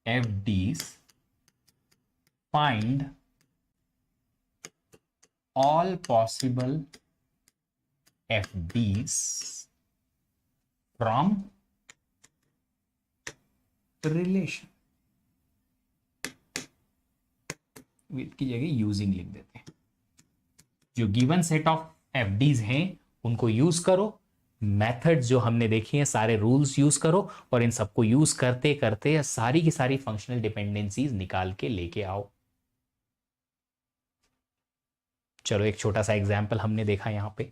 FDs find all possible FDs from relation। With की जगह यूजिंग लिख देते हैं। जो गिवन सेट ऑफ FDs हैं उनको यूज करो, मेथड्स जो हमने देखी हैं सारे रूल्स यूज करो, और इन सबको यूज करते करते सारी की सारी फंक्शनल डिपेंडेंसीज निकाल के लेके आओ। चलो एक छोटा सा एग्जांपल हमने देखा यहां पे।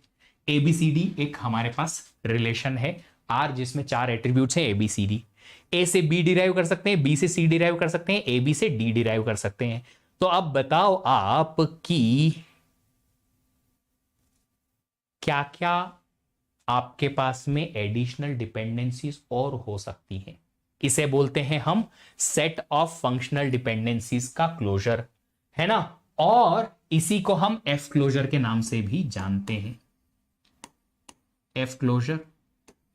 ABCD एक हमारे पास रिलेशन है R जिसमें 4 एट्रीब्यूट्स हैं ABCD। A से B डिराइव कर सकते हैं, B से C डिराइव कर सकते हैं, AB से D डिराइव कर सकते हैं। तो अब बताओ आप कि क्या क्या आपके पास में एडिशनल डिपेंडेंसीज और हो सकती हैं। इसे बोलते हैं हम सेट ऑफ फंक्शनल डिपेंडेंसीज का क्लोजर, है ना। और इसी को हम एफ क्लोजर के नाम से भी जानते हैं, एफ क्लोजर,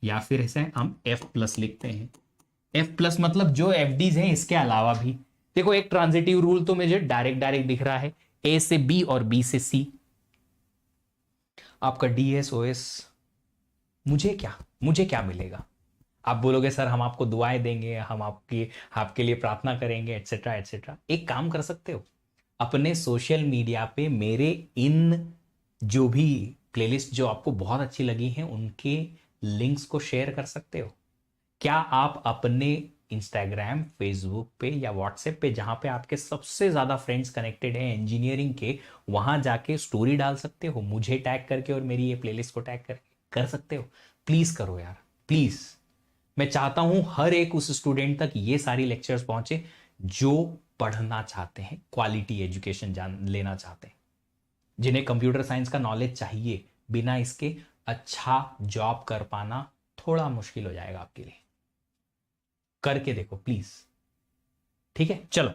या फिर इसे हम एफ प्लस लिखते हैं। एफ प्लस मतलब जो एफडीज हैं इसके अलावा भी। देखो एक ट्रांजिटिव रूल तो मुझे डायरेक्ट दिख रहा है, ए से बी और बी से सी। आपका डीएस ओएस मुझे क्या मिलेगा? आप बोलोगे सर हम आपको दुआएं देंगे, हम आपके लिए प्रार्थना करेंगे, एटसेट्रा एटसेट्रा। एक काम कर सकते हो, अपने सोशल मीडिया पे मेरे इन जो भी प्लेलिस्ट जो आपको बहुत अच्छी लगी हैं उनके लिंक्स को शेयर कर सकते हो। क्या आप अपने इंस्टाग्राम, फेसबुक पे या व्हाट्सएप पे जहां पे आपके सबसे ज्यादा फ्रेंड्स कनेक्टेड हैं इंजीनियरिंग के, वहां जाके स्टोरी डाल सकते हो मुझे टैग करके और मेरी ये प्लेलिस्ट को टैग करके? कर सकते हो? प्लीज करो यार, प्लीज। मैं चाहता हूं हर एक उस स्टूडेंट तक ये सारी लेक्चर्स पहुंचे जो पढ़ना चाहते हैं, क्वालिटी एजुकेशन लेना चाहते हैं, जिन्हें कंप्यूटर साइंस का नॉलेज चाहिए। बिना इसके अच्छा जॉब कर पाना थोड़ा मुश्किल हो जाएगा आपके लिए। करके देखो प्लीज, ठीक है। चलो,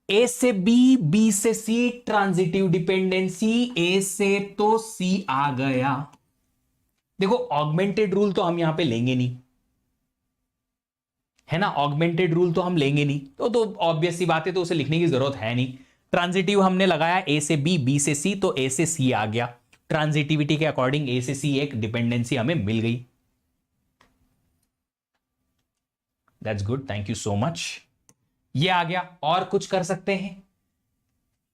ए से बी, बी से सी, ट्रांजिटिव डिपेंडेंसी। ए से तो सी आ गया। देखो ऑगमेंटेड रूल तो हम यहां पे लेंगे नहीं, है ना। ऑगमेंटेड रूल तो हम लेंगे नहीं, तो ऑब्वियस सी बात है, तो उसे लिखने की जरूरत है नहीं। ट्रांजिटिव हमने लगाया ए से बी, बी से सी, तो ए से सी आ गया। ट्रांजिटिविटी के अकॉर्डिंग ए से सी एक डिपेंडेंसी हमें मिल गई। That's good, thank you so much. ये आ गया। और कुछ कर सकते हैं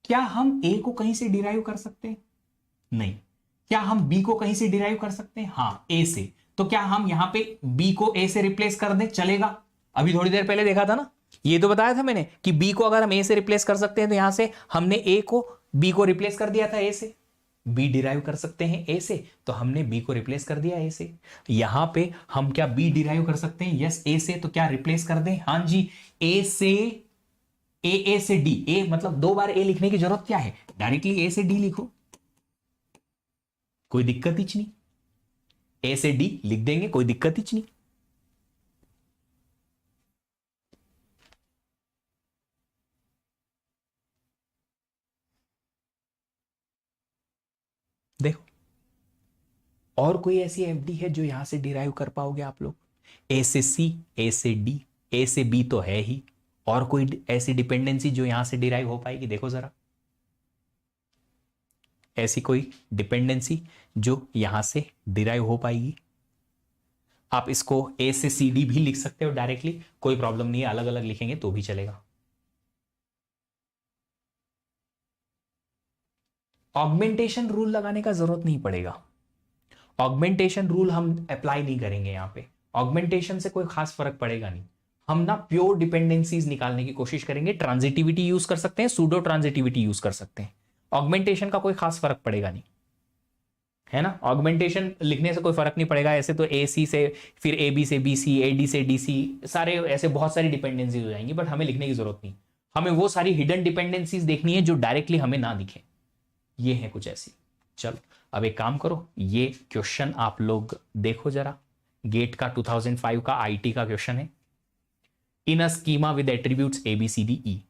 क्या? हम ए को कहीं से डिराइव कर सकते हैं? नहीं। क्या हम बी को कहीं से डिराइव कर सकते हैं? हाँ, ए से। तो क्या हम यहां पे बी को ए से रिप्लेस कर दें? चलेगा। अभी थोड़ी देर पहले देखा था ना, ये तो बताया था मैंने कि बी को अगर हम ए से रिप्लेस कर सकते हैं तो यहां से हमने ए को बी को रिप्लेस कर दिया था ए से, बी डिराइव कर सकते हैं ए से, तो हमने बी को रिप्लेस कर दिया ए से। यहां पे हम क्या बी डिराइव कर सकते हैं? यस, ए से, तो क्या रिप्लेस कर दें? हाँ जी, ए से ए से डी, ए मतलब दो बार ए लिखने की जरूरत क्या है, डायरेक्टली ए से डी लिखो, कोई दिक्कत ही नहीं, ए से डी लिख देंगे, कोई दिक्कत ही नहीं। देखो, और कोई ऐसी एफडी है जो यहां से डिराइव कर पाओगे आप लोग? ए से सी, ए से डी, ए से बी तो है ही, और कोई ऐसी डिपेंडेंसी जो यहां से डिराइव हो पाएगी? देखो जरा, ऐसी कोई डिपेंडेंसी जो यहां से डिराइव हो पाएगी? आप इसको ए से सी डी भी लिख सकते हो डायरेक्टली, कोई प्रॉब्लम नहीं है, अलग अलग लिखेंगे तो भी चलेगा। ऑगमेंटेशन रूल लगाने का जरूरत नहीं पड़ेगा, ऑगमेंटेशन रूल हम अप्लाई नहीं करेंगे यहां पे, ऑगमेंटेशन से कोई खास फर्क पड़ेगा नहीं। हम ना प्योर डिपेंडेंसीज निकालने की कोशिश करेंगे, ट्रांजिटिविटी यूज कर सकते हैं, सूडो ट्रांजिटिविटी यूज कर सकते हैं, ऑगमेंटेशन का कोई खास फर्क पड़ेगा नहीं, है ना। ऑगमेंटेशन लिखने से कोई फर्क नहीं पड़ेगा, ऐसे तो ए सी से, फिर ए बी से बी सी, ए डी से डी सी, सारे ऐसे बहुत सारी डिपेंडेंसीज हो जाएंगी, बट हमें लिखने की जरूरत नहीं, हमें वो सारी हिडन डिपेंडेंसीज देखनी है जो डायरेक्टली हमें ना दिखे, ये है कुछ ऐसी। चलो अब एक काम करो, ये क्वेश्चन आप लोग देखो जरा, गेट का 2005 का आईटी का क्वेश्चन है। In a schema with attributes A B C D E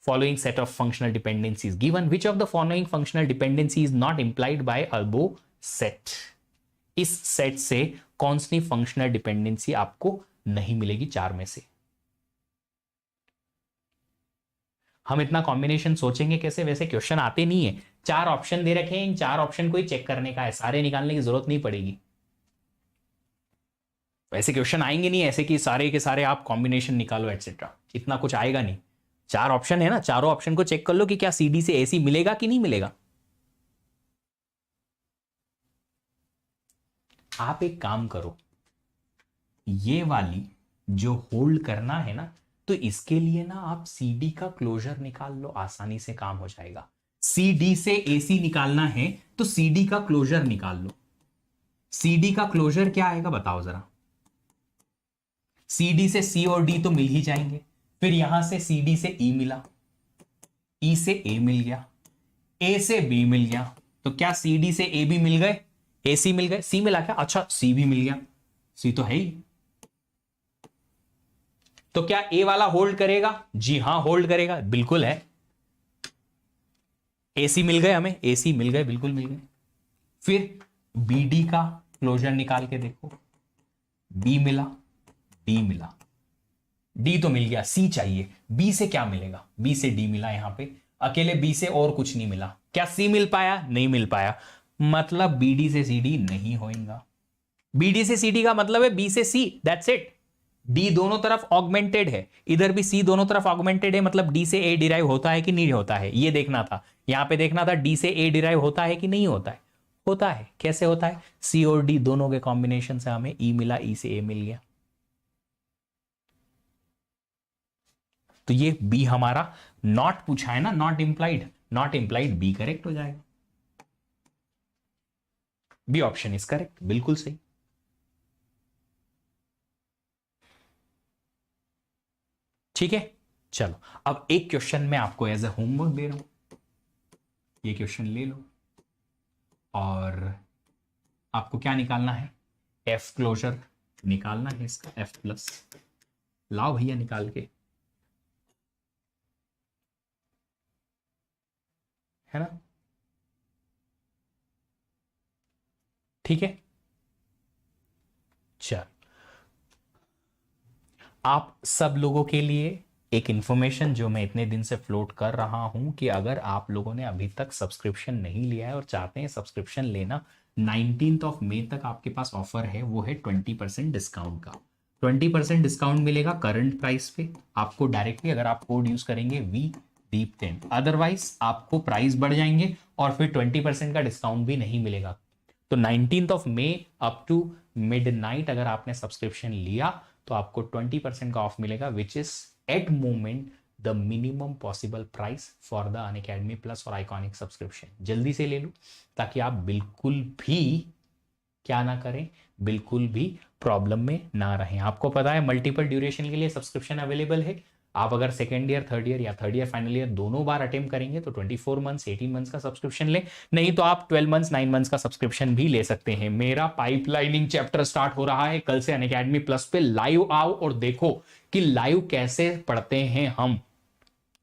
following set of functional dependencies given, which of the following functional dependency is not implied by above set? इस set से कौन सी functional dependency आपको नहीं मिलेगी चार में से? हम इतना कॉम्बिनेशन सोचेंगे कैसे? वैसे क्वेश्चन आते नहीं है, चार ऑप्शन दे रखे हैं, इन चार ऑप्शन को ही चेक करने का है, सारे निकालने की जरूरत नहीं पड़ेगी। वैसे क्वेश्चन आएंगे नहीं ऐसे कि सारे के सारे आप कॉम्बिनेशन निकालो एटसेट्रा, इतना कुछ आएगा नहीं। चार ऑप्शन है ना, चारों ऑप्शन को चेक कर लो कि क्या सीडी से एसी मिलेगा कि नहीं मिलेगा। आप एक काम करो, ये वाली जो होल्ड करना है ना, तो इसके लिए ना आप सीडी का क्लोजर निकाल लो, आसानी से काम हो जाएगा। सीडी से एसी निकालना है तो सीडी का क्लोजर निकाल लो। सीडी का क्लोजर क्या आएगा बताओ जरा? सीडी से सी और डी तो मिल ही जाएंगे, फिर यहां से सीडी से ई मिला, ई से ए मिल गया, ए से बी मिल गया, तो क्या सीडी से ए भी मिल गए, ए सी मिल गए, सी मिला क्या? अच्छा सी भी मिल गया, सी तो है ही, तो क्या ए वाला होल्ड करेगा? जी हां होल्ड करेगा, बिल्कुल है। एसी मिल गए हमें, एसी मिल गए, बिल्कुल मिल गए। फिर बीडी का क्लोजर निकाल के देखो, बी मिला, डी मिला, डी तो मिल गया, सी चाहिए, बी से क्या मिलेगा? बी से डी मिला, यहां पे अकेले बी से और कुछ नहीं मिला। क्या सी मिल पाया? नहीं मिल पाया, मतलब बीडी से सीडी नहीं होगा। बीडी से सीडी का मतलब है बी से सी, दैट्स इट। डी दोनों तरफ ऑगमेंटेड है, इधर भी सी दोनों तरफ ऑगमेंटेड है, मतलब डी से ए डिराइव होता है कि नहीं होता है, ये देखना था। यहां पे देखना था डी से ए डिराइव होता है कि नहीं होता है। होता है, कैसे होता है? सी और डी दोनों के कॉम्बिनेशन से हमें ई मिला, ई से ए मिल गया, तो ये बी हमारा नॉट पूछा है ना, not implied, not implied B correct हो जाएगा। बी ऑप्शन इज करेक्ट, बिल्कुल सही। ठीक है, चलो अब एक क्वेश्चन मैं आपको एज ए होमवर्क दे रहा हूं, ये क्वेश्चन ले लो और आपको क्या निकालना है? एफ क्लोजर निकालना है इसका, एफ प्लस। लाओ भैया निकाल के, है ना? ठीक है, चल आप सब लोगों के लिए एक इंफॉर्मेशन जो मैं इतने दिन से फ्लोट कर रहा हूं कि अगर आप लोगों ने अभी तक सब्सक्रिप्शन नहीं लिया है और चाहते हैं सब्सक्रिप्शन लेना, 19 मई तक आपके पास ऑफर है, वो है 20% डिस्काउंट का। 20% डिस्काउंट मिलेगा करंट प्राइस पे आपको डायरेक्टली, अगर आप कोड यूज करेंगे वी दीप 10, अदरवाइज आपको प्राइस बढ़ जाएंगे और फिर 20% का डिस्काउंट भी नहीं मिलेगा। तो 19th of May up to midnight अगर आपने सब्सक्रिप्शन लिया तो आपको 20% का ऑफ मिलेगा, which is at moment the minimum possible price for the Unacademy plus और आइकॉनिक सब्सक्रिप्शन। जल्दी से ले लो ताकि आप बिल्कुल भी क्या ना करें, बिल्कुल भी प्रॉब्लम में ना रहें। आपको पता है मल्टीपल ड्यूरेशन के लिए सब्सक्रिप्शन अवेलेबल है। आप अगर सेकेंड ईयर, थर्ड ईयर या थर्ड ईयर फाइनल ईयर दोनों बार अटेम्प्ट करेंगे तो 24 मंथ्स 18 मंथ्स का सब्सक्रिप्शन ले, नहीं तो आप 12 मंथ्स 9 मंथ्स का सब्सक्रिप्शन भी ले सकते हैं। मेरा पाइपलाइनिंग चैप्टर स्टार्ट हो रहा है कल से अनअकैडमी प्लस पे। लाइव आओ और देखो कि लाइव कैसे पढ़ते हैं हम,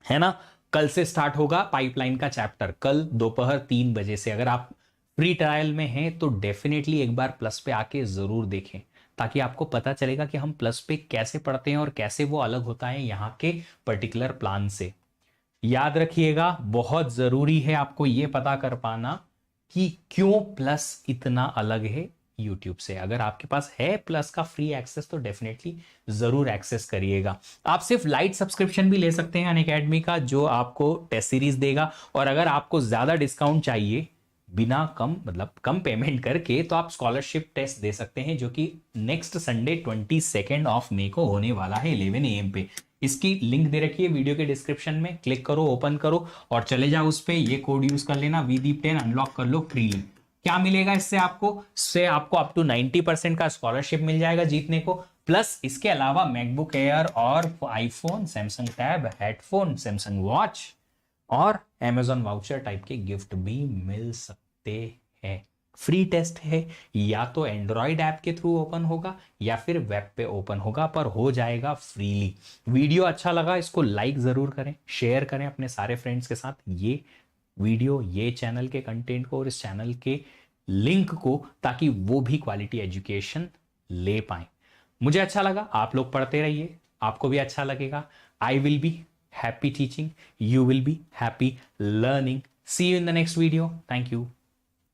है ना। कल से स्टार्ट होगा पाइपलाइन का चैप्टर, कल दोपहर 3 बजे से। अगर आप फ्री ट्रायल में हैं तो डेफिनेटली एक बार प्लस पे आके जरूर देखें, ताकि आपको पता चलेगा कि हम प्लस पे कैसे पढ़ते हैं और कैसे वो अलग होता है यहाँ के पर्टिकुलर प्लान से। याद रखिएगा, बहुत जरूरी है आपको ये पता कर पाना कि क्यों प्लस इतना अलग है यूट्यूब से। अगर आपके पास है प्लस का फ्री एक्सेस तो डेफिनेटली जरूर एक्सेस करिएगा। आप सिर्फ लाइट सब्सक्रिप्शन भी ले सकते हैं अनअकैडमी का, जो आपको टेस्ट सीरीज देगा। और अगर आपको ज्यादा डिस्काउंट चाहिए बिना कम पेमेंट करके, तो आप स्कॉलरशिप टेस्ट दे सकते हैं, जो कि नेक्स्ट संडे 22 ऑफ मई को होने वाला है 11 AM पे। इसकी लिंक दे रखी है वीडियो के डिस्क्रिप्शन में, क्लिक करो, ओपन करो और चले जाओ उस पे। ये कोड यूज कर लेना VDEEP10, अनलॉक कर लो फ्रीली। क्या मिलेगा इससे आपको अप टू 90% का स्कॉलरशिप मिल जाएगा जीतने को, प्लस इसके अलावा मैकबुक एयर और iPhone, Samsung tab, headphone, Samsung watch और Amazon वाउचर टाइप के गिफ्ट भी मिल सकते हैं। फ्री टेस्ट है, या तो एंड्रॉइड ऐप के थ्रू ओपन होगा या फिर वेब पे ओपन होगा, पर हो जाएगा फ्रीली। वीडियो अच्छा लगा इसको लाइक जरूर करें, शेयर करें अपने सारे फ्रेंड्स के साथ ये वीडियो, ये चैनल के कंटेंट को और इस चैनल के लिंक को, ताकि वो भी क्वालिटी एजुकेशन ले पाए। मुझे अच्छा लगा, आप लोग पढ़ते रहिए, आपको भी अच्छा लगेगा। I will be happy teaching, you will be happy learning. See you in the next video. Thank you.